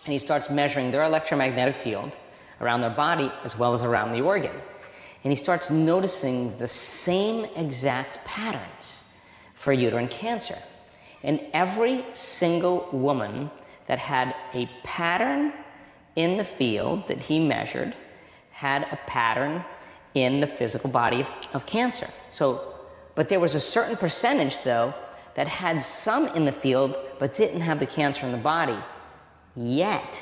And he starts measuring their electromagnetic field around their body as well as around the organ. And he starts noticing the same exact patterns for uterine cancer. And every single woman that had a pattern in the field that he measured had a pattern in the physical body of cancer. But there was a certain percentage, though, that had some in the field but didn't have the cancer in the body yet.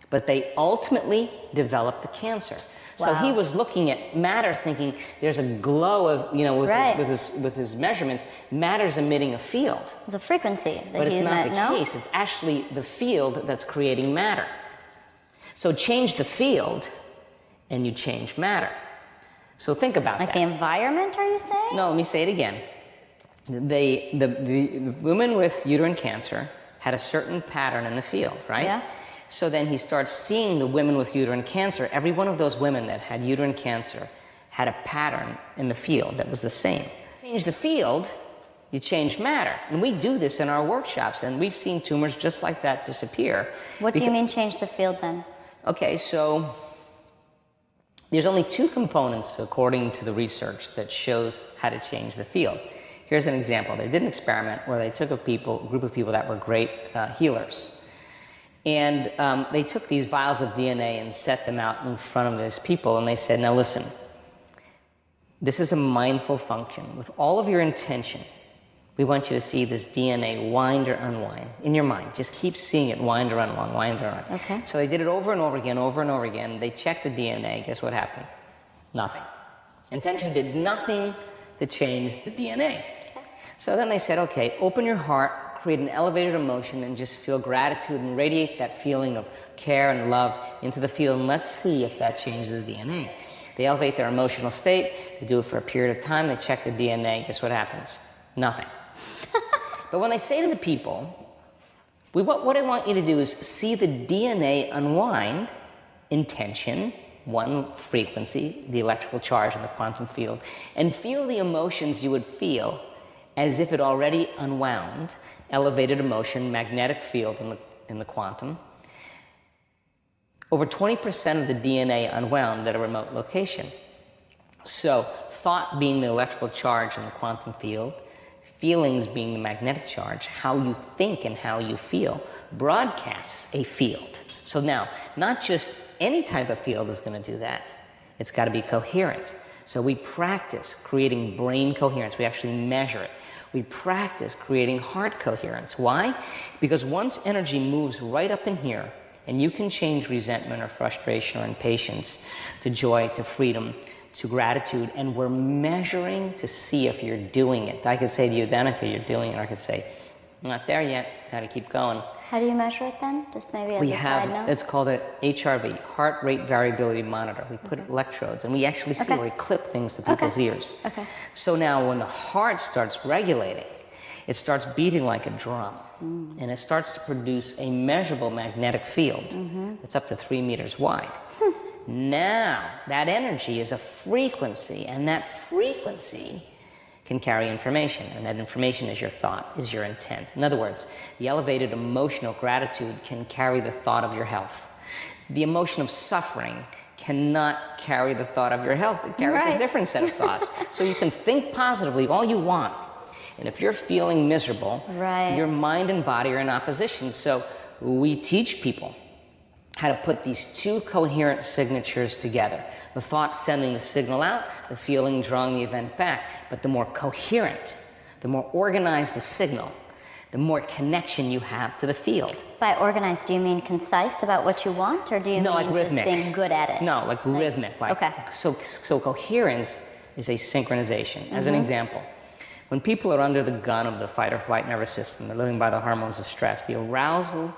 But they ultimately developed the cancer. So he was looking at matter thinking there's a glow of, with his measurements, matter's emitting a field. It's a frequency that but it's not the case. It's actually the field that's creating matter. So change the field and you change matter. So think about that. Like the environment, are you saying? No, let me say it again. The women with uterine cancer had a certain pattern in the field, right? Yeah. So then he starts seeing the women with uterine cancer. Every one of those women that had uterine cancer had a pattern in the field that was the same. Change the field, you change matter. And we do this in our workshops, and we've seen tumors just like that disappear. What do you mean change the field then? Okay, so there's only two components, according to the research, that shows how to change the field. Here's an example. They did an experiment where they took a group of people that were great healers. And they took these vials of DNA and set them out in front of these people, and they said, now listen, this is a mindful function. With all of your intention, we want you to see this DNA wind or unwind in your mind. Just keep seeing it wind or unwind, wind or unwind. Okay. So they did it over and over again. They checked the DNA. Guess what happened? Nothing. Intention did nothing to change the DNA. Okay. So then they said, okay, open your heart, create an elevated emotion, and just feel gratitude and radiate that feeling of care and love into the field, and let's see if that changes the DNA. They elevate their emotional state. They do it for a period of time. They check the DNA. Guess what happens? Nothing. But when they say to the people, what I want you to do is see the DNA unwind, intention, one frequency, the electrical charge in the quantum field, and feel the emotions you would feel as if it already unwound, elevated emotion, magnetic field in the quantum. Over 20% of the DNA unwound at a remote location. So thought being the electrical charge in the quantum field, feelings being the magnetic charge, how you think and how you feel broadcasts a field. So now, not just any type of field is going to do that. It's got to be coherent. So we practice creating brain coherence. We actually measure it. We practice creating heart coherence. Why? Because once energy moves right up in here, and you can change resentment or frustration or impatience to joy, to freedom, to gratitude, and we're measuring to see if you're doing it. I could say to you, Danica, you're doing it, or I could say, I'm not there yet, gotta keep going. How do you measure it then? Just maybe as a side note? It's called an HRV, heart rate variability monitor. We put electrodes, and we actually see where we clip things to people's ears. Okay. So now when the heart starts regulating, it starts beating like a drum, and it starts to produce a measurable magnetic field that's up to 3 meters wide. Now, that energy is a frequency, and that frequency can carry information, and that information is your thought, is your intent. In other words, the elevated emotional gratitude can carry the thought of your health. The emotion of suffering cannot carry the thought of your health. It carries a different set of thoughts. So you can think positively all you want, and if you're feeling miserable, your mind and body are in opposition. So we teach people how to put these two coherent signatures together. The thought sending the signal out, the feeling drawing the event back. But the more coherent, the more organized the signal, the more connection you have to the field. By organized, do you mean concise about what you want, or do you No, mean like rhythmic. just being good at it? No, like rhythmic. Like, okay. So coherence is a synchronization. As an example, when people are under the gun of the fight or flight nervous system, they're living by the hormones of stress, the arousal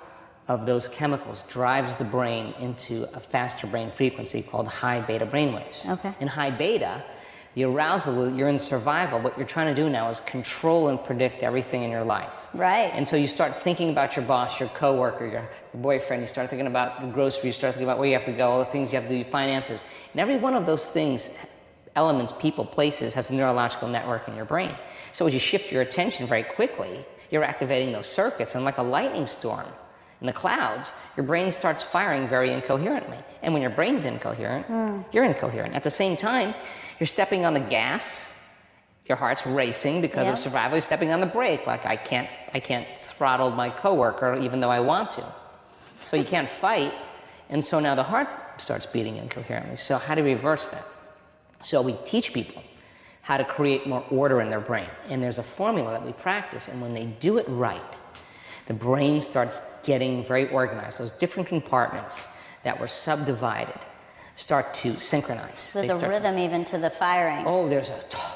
of those chemicals drives the brain into a faster brain frequency called high beta brainwaves. Okay. In high beta, the arousal, you're in survival. What you're trying to do now is control and predict everything in your life. Right. And so you start thinking about your boss, your coworker, your boyfriend. You start thinking about your groceries. You start thinking about where you have to go, all the things you have to do, your finances. And every one of those things, elements, people, places, has a neurological network in your brain. So as you shift your attention very quickly, you're activating those circuits. And like a lightning storm in the clouds, your brain starts firing very incoherently. And when your brain's incoherent, you're incoherent. At the same time, you're stepping on the gas, your heart's racing because of survival. You're stepping on the brake, like I can't throttle my coworker even though I want to. So you can't fight, and so now the heart starts beating incoherently. So how do we reverse that? So we teach people how to create more order in their brain. And there's a formula that we practice, and when they do it right, the brain starts getting very organized. Those different compartments that were subdivided start to synchronize. There's a rhythm even to the firing. Oh, there's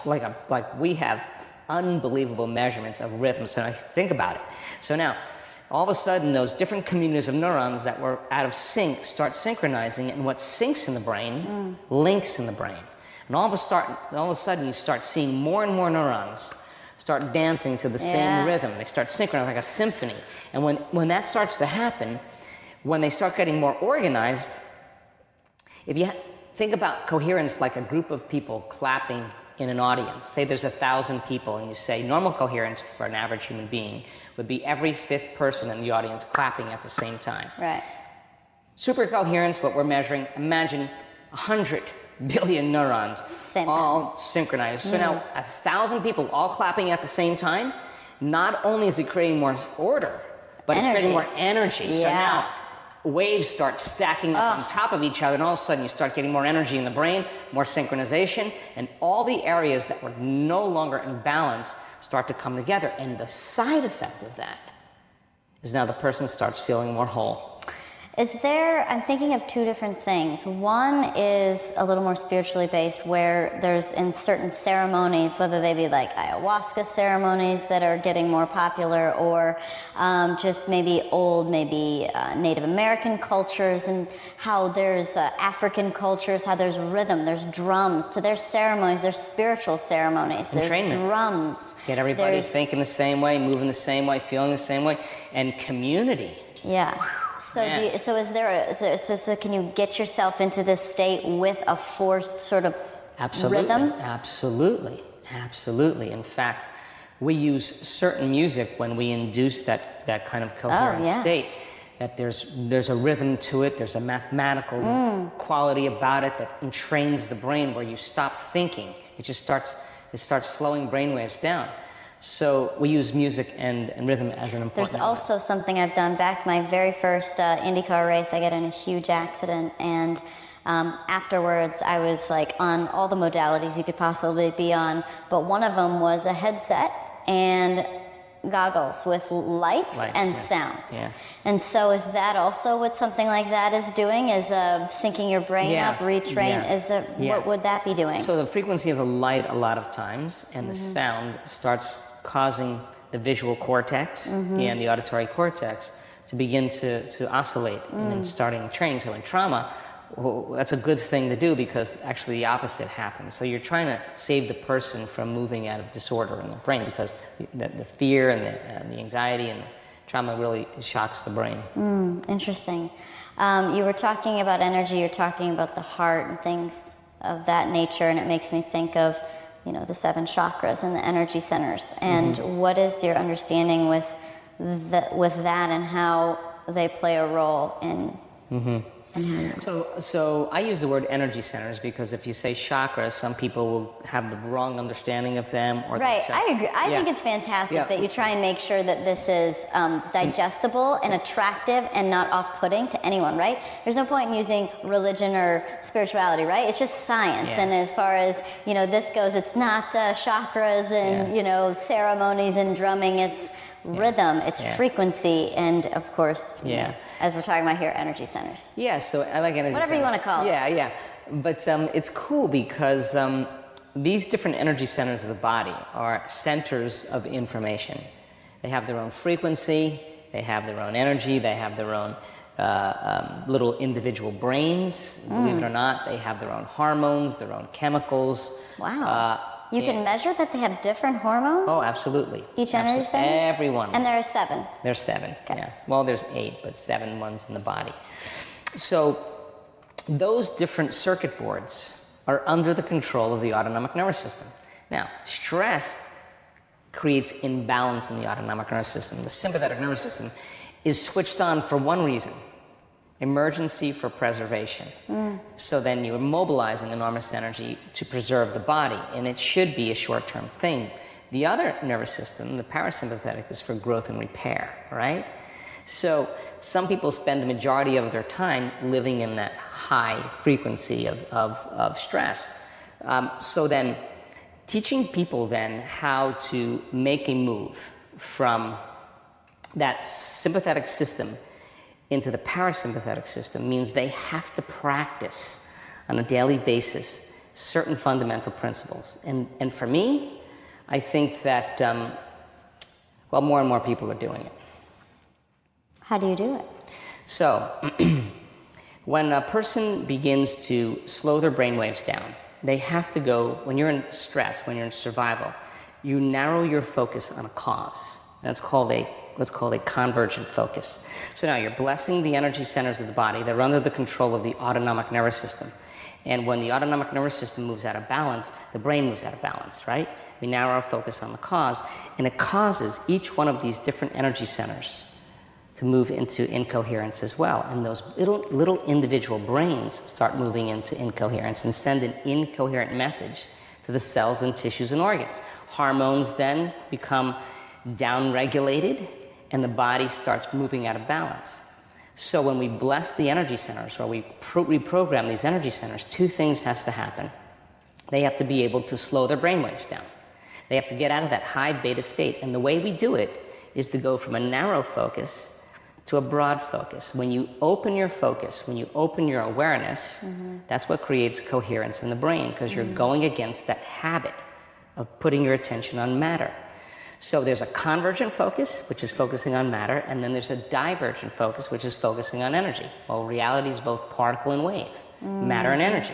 like we have unbelievable measurements of rhythm. So now think about it. So now, all of a sudden, those different communities of neurons that were out of sync start synchronizing, and what syncs in the brain links in the brain. And all of a sudden, you start seeing more and more neurons start dancing to the same rhythm. They start synchronizing like a symphony. And when that starts to happen, when they start getting more organized, if you think about coherence like a group of people clapping in an audience, say there's 1,000 people, and you say normal coherence for an average human being would be every fifth person in the audience clapping at the same time. Right. Super coherence, what we're measuring, imagine 100 billion neurons all synchronized. So now 1,000 people all clapping at the same time, not only is it creating more order, but it's creating more energy. So now waves start stacking up on top of each other, and all of a sudden you start getting more energy in the brain, more synchronization, and all the areas that were no longer in balance start to come together. And the side effect of that is now the person starts feeling more whole. I'm thinking of two different things. One is a little more spiritually based, where there's in certain ceremonies, whether they be like ayahuasca ceremonies that are getting more popular, or just maybe old, Native American cultures, and how there's African cultures, how there's rhythm, there's drums to their ceremonies, there's spiritual ceremonies, there's drums. Get everybody thinking the same way, moving the same way, feeling the same way, and community. Yeah. So, so can you get yourself into this state with a forced sort of rhythm? Absolutely. In fact, we use certain music when we induce that kind of coherent state. That there's a rhythm to it. There's a mathematical quality about it that entrains the brain, where you stop thinking. It starts slowing brainwaves down. So we use music and rhythm as an important There's also something I've done back my very first IndyCar race. I got in a huge accident, and afterwards I was like on all the modalities you could possibly be on, but one of them was a headset and goggles with lights and sounds. Yeah. And so is that also what something like that is doing, is syncing your brain up, retrain? What would that be doing? So the frequency of the light a lot of times and the sound starts causing the visual cortex and the auditory cortex to begin to oscillate and starting training. So in trauma, that's a good thing to do, because actually the opposite happens. So you're trying to save the person from moving out of disorder in the brain, because the fear and the anxiety and the trauma really shocks the brain. Interesting. You were talking about energy, you're talking about the heart and things of that nature, and it makes me think of, the 7 chakras and the energy centers. And what is your understanding with that and how they play a role in So I use the word energy centers because if you say chakras, some people will have the wrong understanding of them. Or Right, I agree. I think it's fantastic that you try and make sure that this is digestible and attractive and not off-putting to anyone, right? There's no point in using religion or spirituality, right? It's just science. And as far as, this goes, it's not chakras and, ceremonies and drumming. It's rhythm, it's frequency, and of course, as we're talking about here, energy centers. Yeah, so I like energy Whatever centers. you want to call it. Yeah. But it's cool because these different energy centers of the body are centers of information. They have their own frequency, they have their own energy, they have their own little individual brains. Believe it or not, they have their own hormones, their own chemicals. Wow. You can measure that they have different hormones? Oh, absolutely. Each energy center? Every one. And there are 7? There's 7, Okay. yeah. Well, there's 8, but 7 ones in the body. So those different circuit boards are under the control of the autonomic nervous system. Now, stress creates imbalance in the autonomic nervous system. The sympathetic nervous system is switched on for one reason: emergency for preservation. So then you're mobilizing enormous energy to preserve the body, and it should be a short-term thing. The other nervous system, the parasympathetic, is for growth and repair, right? So some people spend the majority of their time living in that high frequency of stress. So then teaching people then how to make a move from that sympathetic system into the parasympathetic system means they have to practice on a daily basis certain fundamental principles. And for me, I think that, more and more people are doing it. How do you do it? So, when a person begins to slow their brain waves down, they have to go, when you're in stress, when you're in survival, you narrow your focus on a cause. That's called what's called a convergent focus. So now you're blessing the energy centers of the body. They're under the control of the autonomic nervous system. And when the autonomic nervous system moves out of balance, the brain moves out of balance, right? We narrow our focus on the cause, and it causes each one of these different energy centers to move into incoherence as well. And those little individual brains start moving into incoherence and send an incoherent message to the cells and tissues and organs. Hormones then become downregulated, and the body starts moving out of balance. So when we bless the energy centers, or we reprogram these energy centers, 2 things has to happen. They have to be able to slow their brainwaves down. They have to get out of that high beta state. And the way we do it is to go from a narrow focus to a broad focus. When you open your focus, when you open your awareness, that's what creates coherence in the brain, because you're going against that habit of putting your attention on matter. So there's a convergent focus, which is focusing on matter, and then there's a divergent focus, which is focusing on energy. Well, reality is both particle and wave, matter and energy.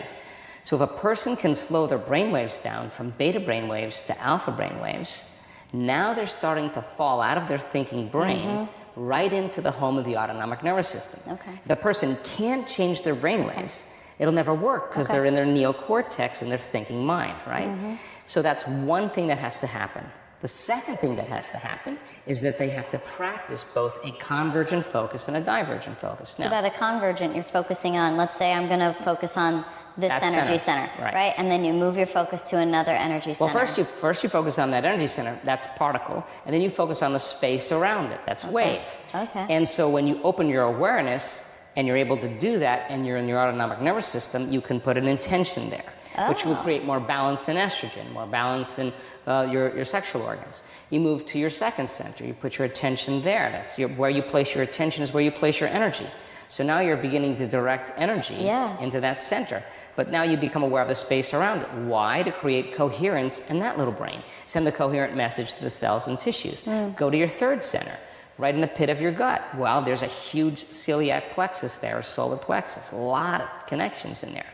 So if a person can slow their brainwaves down from beta brainwaves to alpha brainwaves, now they're starting to fall out of their thinking brain right into the home of the autonomic nervous system. Okay. If the person can't change their brainwaves, it'll never work because they're in their neocortex and their thinking mind, right? So that's one thing that has to happen. The second thing that has to happen is that they have to practice both a convergent focus and a divergent focus. So by the convergent, you're focusing on, let's say I'm going to focus on this energy center, right? And then you move your focus to another energy center. Well, first you focus on that energy center, that's particle, and then you focus on the space around it, that's wave. Okay. And so when you open your awareness and you're able to do that and you're in your autonomic nervous system, you can put an intention there, which will create more balance in estrogen, more balance in your sexual organs. You move to your second center, you put your attention there. That's where you place your attention is where you place your energy. So now you're beginning to direct energy into that center. But now you become aware of the space around it. Why? To create coherence in that little brain. Send the coherent message to the cells and tissues. Go to your third center, right in the pit of your gut. Well, there's a huge celiac plexus there, a solar plexus. A lot of connections in there.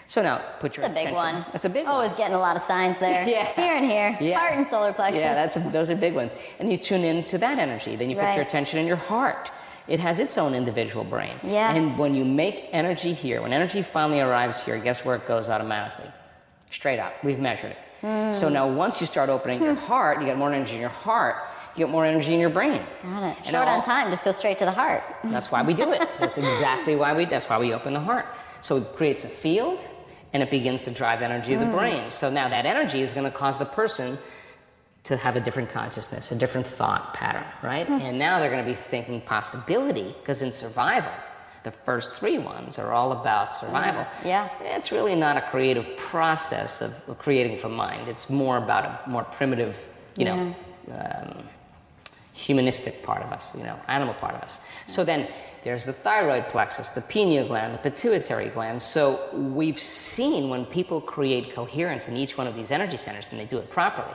So now put your attention. That's a big one. That's a big one. Always getting a lot of signs there. Here and here. Heart and solar plexus. Yeah, those are big ones. And you tune into that energy. Then you put your attention in your heart. It has its own individual brain. And when you make energy here, when energy finally arrives here, guess where it goes automatically? Straight up. We've measured it. So now once you start opening your heart, you get more energy in your heart, you get more energy in your brain. Got it. And Short on time, just go straight to the heart. That's why we do it. That's exactly that's why we open the heart. So it creates a field, and it begins to drive energy of the brain. So now that energy is going to cause the person to have a different consciousness, a different thought pattern, right? And now they're going to be thinking possibility, because in survival, the first 3 ones are all about survival. Yeah. It's really not a creative process of creating from mind. It's more about a more primitive, humanistic part of us, animal part of us. So then there's the thyroid plexus, the pineal gland, the pituitary gland. So we've seen when people create coherence in each one of these energy centers, and they do it properly,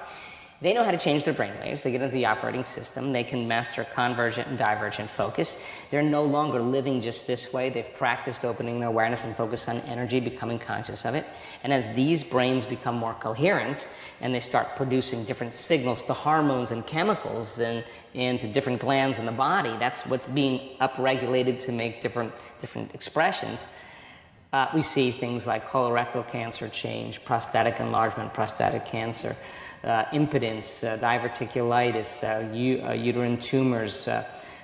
they know how to change their brainwaves. They get into the operating system. They can master convergent and divergent focus. They're no longer living just this way. They've practiced opening their awareness and focus on energy, becoming conscious of it. And as these brains become more coherent and they start producing different signals to hormones and chemicals and to different glands in the body, that's what's being upregulated to make different expressions. We see things like colorectal cancer change, prostatic enlargement, prostatic cancer, impotence, diverticulitis, uterine tumors,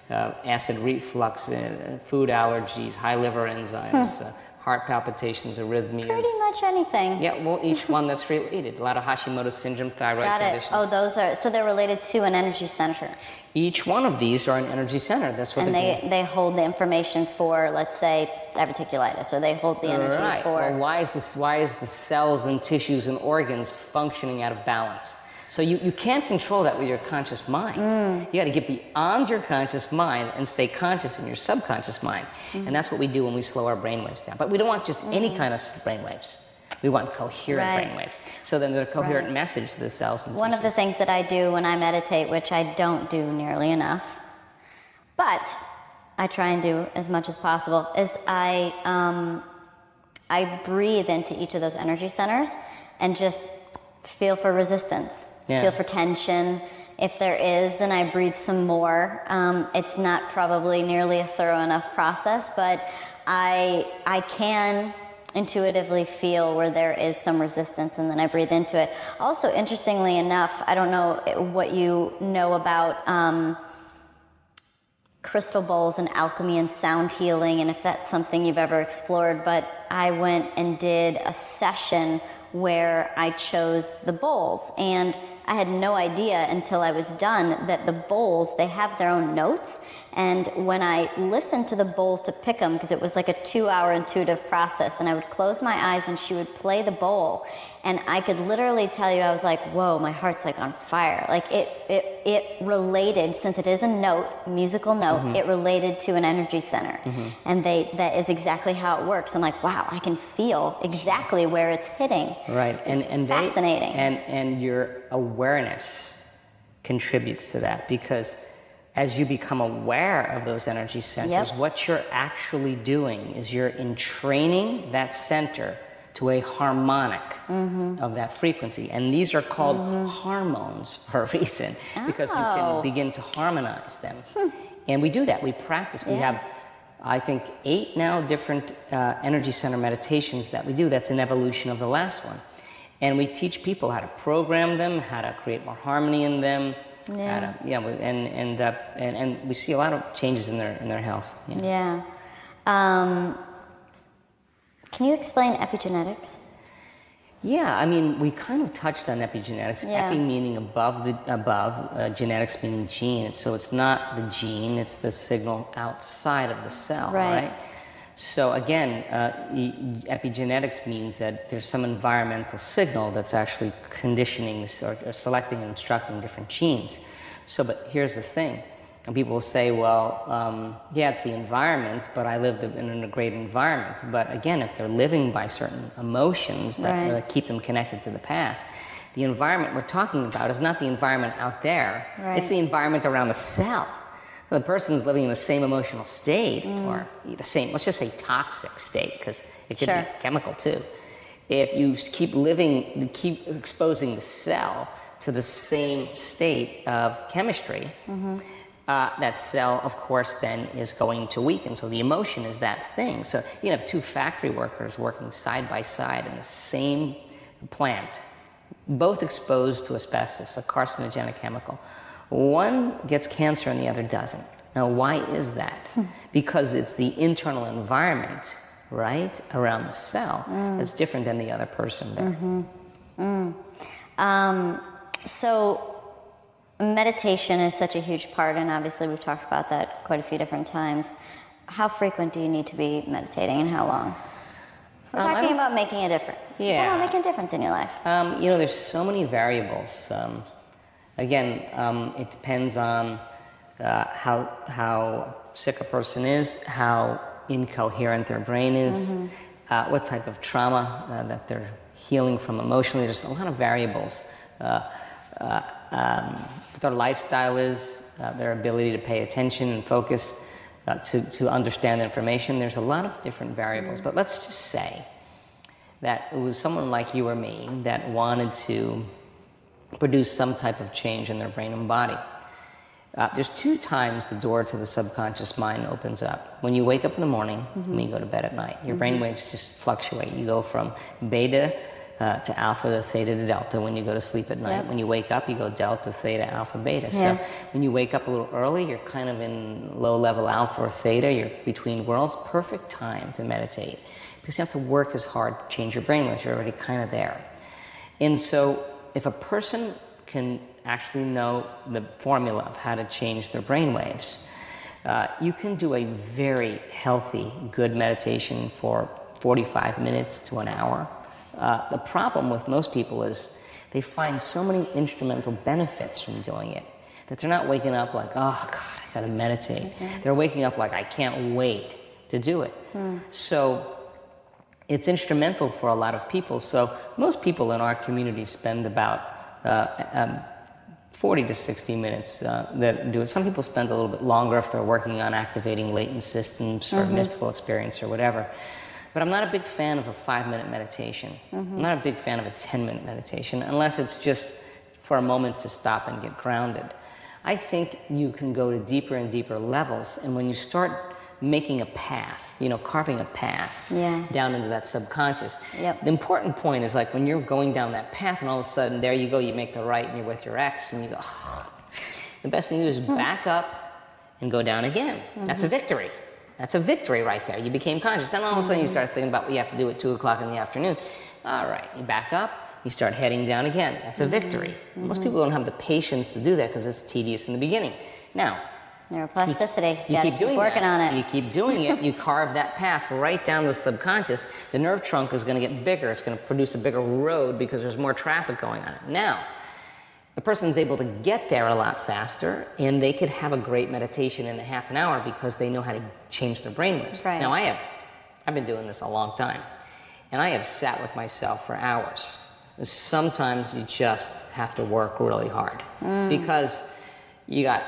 acid reflux, food allergies, high liver enzymes, heart palpitations, arrhythmias. Pretty much anything. Yeah, well, each one that's related. A lot of Hashimoto's syndrome, thyroid Got it. conditions. Oh, so they're related to an energy center. Each one of these are an energy center. That's what and they hold the information for, let's say, diverticulitis, or they hold the energy for. Well, why is the cells and tissues and organs functioning out of balance? So you can't control that with your conscious mind. You got to get beyond your conscious mind and stay conscious in your subconscious mind. And that's what we do when we slow our brainwaves down. But we don't want just any kind of brainwaves. We want coherent brainwaves. So then there's a coherent message to the cells and One tissues. of the things that I do when I meditate, which I don't do nearly enough, but I try and do as much as possible, is I breathe into each of those energy centers and just feel for resistance, feel for tension. If there is, then I breathe some more. It's not probably nearly a thorough enough process, but I can intuitively feel where there is some resistance, and then I breathe into it. Also, interestingly enough, I don't know what you know about crystal bowls and alchemy and sound healing, and if that's something you've ever explored, but I went and did a session where I chose the bowls, and I had no idea until I was done that the bowls, they have their own notes. And when I listened to the bowls to pick them, because it was like a 2-hour intuitive process, and I would close my eyes and she would play the bowl, and I could literally tell you, I was like, whoa, my heart's like on fire. Like it related, since it is a note, musical note, it related to an energy center. And that is exactly how it works. I'm like, wow, I can feel exactly where it's hitting. Right, and fascinating. And your awareness contributes to that, because as you become aware of those energy centers, what you're actually doing is you're entraining that center to a harmonic of that frequency. And these are called hormones for a reason, because you can begin to harmonize them. And we do that, we practice. We have, I think, 8 now different energy center meditations that we do. That's an evolution of the last one. And we teach people how to program them, how to create more harmony in them. And we see a lot of changes in their health. Can you explain epigenetics? Yeah, I mean, we kind of touched on epigenetics. Epi meaning above, genetics meaning gene. So it's not the gene, it's the signal outside of the cell, right? So again, epigenetics means that there's some environmental signal that's actually conditioning or selecting and instructing different genes. So, but here's the thing. And people will say, well, it's the environment, but I lived in a great environment. But again, if they're living by certain emotions that keep them connected to the past, the environment we're talking about is not the environment out there. It's the environment around the cell. The person's living in the same emotional state, or the same, let's just say toxic state, because it could be chemical too. If you keep exposing the cell to the same state of chemistry, that cell, of course, then is going to weaken. So the emotion is that thing. So you have 2 factory workers working side by side in the same plant, both exposed to asbestos, a carcinogenic chemical. One gets cancer and the other doesn't. Now, why is that? Because it's the internal environment, right, around the cell that's different than the other person there. So meditation is such a huge part, and obviously we've talked about that quite a few different times. How frequent do you need to be meditating, and how long? We're talking about making a difference. Yeah. How about making a difference in your life? There's so many variables. It depends on how sick a person is, how incoherent their brain is, what type of trauma that they're healing from emotionally. There's a lot of variables. What their lifestyle is, their ability to pay attention and focus, to understand information. There's a lot of different variables. But let's just say that it was someone like you or me that wanted to produce some type of change in their brain and body. There's 2 times the door to the subconscious mind opens up. When you wake up in the morning and when you go to bed at night, your brain waves just fluctuate. You go from beta to alpha to theta to delta when you go to sleep at night. When you wake up, you go delta, theta, alpha, beta. So when you wake up a little early, you're kind of in low-level alpha or theta. You're between worlds. Perfect time to meditate because you have to work as hard to change your brainwaves. You're already kind of there. And so if a person can actually know the formula of how to change their brainwaves, you can do a very healthy, good meditation for 45 minutes to an hour. The problem with most people is they find so many instrumental benefits from doing it that they're not waking up like, oh God, I gotta meditate. They're waking up like, I can't wait to do it. So it's instrumental for a lot of people. So most people in our community spend about 40 to 60 minutes that do it. Some people spend a little bit longer if they're working on activating latent systems or mystical experience or whatever. But I'm not a big fan of a 5-minute meditation. I'm not a big fan of a 10-minute meditation unless it's just for a moment to stop and get grounded. I think you can go to deeper and deeper levels, and when you start making a path, carving a path down into that subconscious. The important point is like when you're going down that path and all of a sudden there you go, you make the right and you're with your ex and you go, oh. The best thing to do is back up and go down again. That's a victory. That's a victory right there. You became conscious. Then all of a sudden you start thinking about what you have to do at 2 o'clock in the afternoon. All right, you back up, you start heading down again. That's a victory. Most people don't have the patience to do that because it's tedious in the beginning. Now, neuroplasticity. You keep doing working on it. You keep doing it. You carve that path right down the subconscious. The nerve trunk is going to get bigger. It's going to produce a bigger road because there's more traffic going on it. Now, the person's able to get there a lot faster, and they could have a great meditation in a half an hour because they know how to change their brainwaves. Right. Now, I've been doing this a long time, and I have sat with myself for hours. And sometimes you just have to work really hard because you got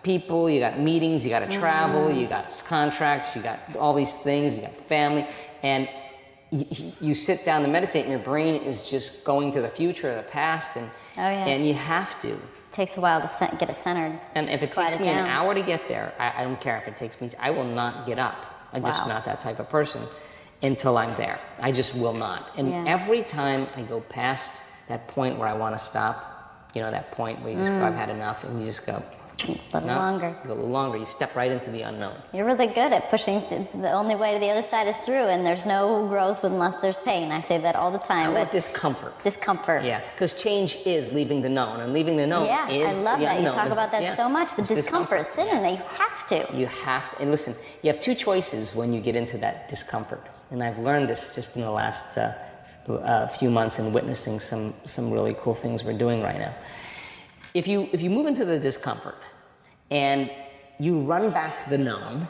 people, you got meetings, you got to travel, you got contracts, you got all these things, you got family, and you sit down to meditate and your brain is just going to the future or the past, and you have to. It takes a while to get it centered. And if it takes me an hour to get there, I don't care if it takes me, I will not get up. I'm just not that type of person until I'm there. I just will not. And every time I go past that point where I want to stop, that point where you just go, I've had enough, and you just go, a little longer. You go a little longer. You step right into the unknown. You're really good at pushing. The only way to the other side is through, and there's no growth unless there's pain. I say that all the time. But discomfort. Discomfort. Yeah, because change is leaving the known, and leaving the known is I love that. You talk is, about that so much. The discomfort. Sit in there. You have to. You have to. And listen, you have 2 choices when you get into that discomfort. And I've learned this just in the last few months and witnessing some really cool things we're doing right now. If you move into the discomfort and you run back to the known,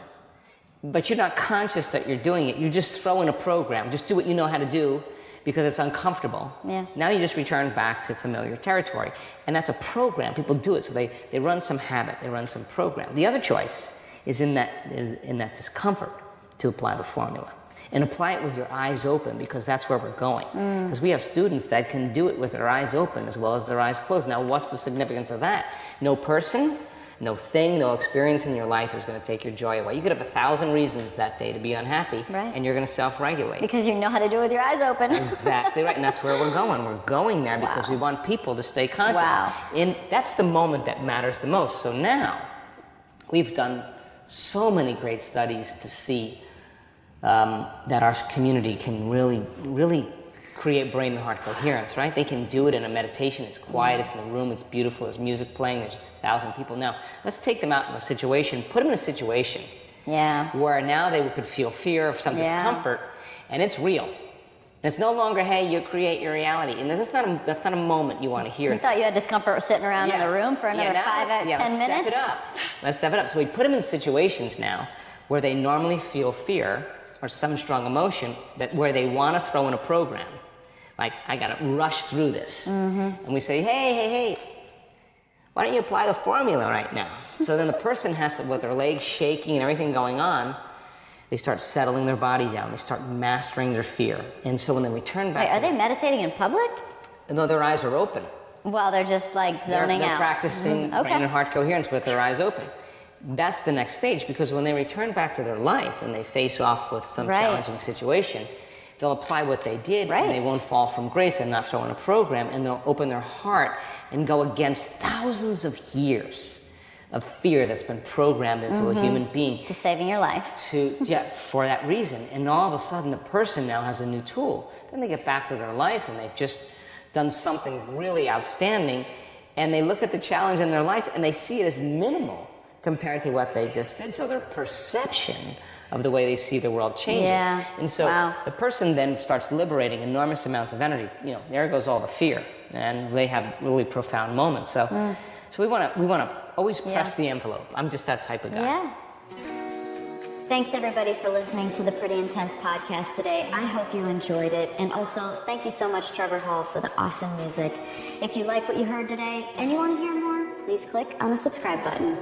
but you're not conscious that you're doing it, you just throw in a program, just do what you know how to do because it's uncomfortable. Now you just return back to familiar territory. And that's a program. People do it. So they run some habit, they run some program. The other choice is in that discomfort to apply the formula. And apply it with your eyes open because that's where we're going. Because we have students that can do it with their eyes open as well as their eyes closed. Now, what's the significance of that? No person, No thing, no experience in your life is going to take your joy away. You could have 1,000 reasons that day to be unhappy, and you're going to self-regulate. Because you know how to do it with your eyes open. Exactly right, and that's where we're going. We're going there because we want people to stay conscious. Wow. And that's the moment that matters the most. So now, we've done so many great studies to see that our community can really create brain and heart coherence, right? They can do it in a meditation. It's quiet, it's in the room, it's beautiful, there's music playing, there's 1,000 people. Now, let's take them out in a situation, put them in a situation where now they could feel fear or some discomfort, and it's real. And it's no longer, hey, you create your reality. And that's not a moment you want to hear. You thought you had discomfort sitting around in the room for another 5 to 10 minutes? Step it up. Let's step it up. So we put them in situations now where they normally feel fear or some strong emotion where they want to throw in a program. Like, I got to rush through this. And we say, hey, why don't you apply the formula right now? So then the person has to, with their legs shaking and everything going on, they start settling their body down. They start mastering their fear. And so when they return back are they meditating in public? No, their eyes are open. Well, they're just like zoning they're out. Practicing brain and heart coherence with their eyes open. That's the next stage, because when they return back to their life and they face off with some challenging situation, they'll apply what they did, and they won't fall from grace and not throw in a program, and they'll open their heart and go against thousands of years of fear that's been programmed into a human being. To saving your life. For that reason. And all of a sudden, the person now has a new tool. Then they get back to their life, and they've just done something really outstanding, and they look at the challenge in their life, and they see it as minimal compared to what they just did. So their perception of the way they see the world changes. And so the person then starts liberating enormous amounts of energy. There goes all the fear, and they have really profound moments. So we want to always press the envelope. I'm just that type of guy. Thanks everybody for listening to the Pretty Intense podcast today. I hope you enjoyed it. And also, thank you so much, Trevor Hall, for the awesome music. If you like what you heard today and you want to hear more, please click on the subscribe button.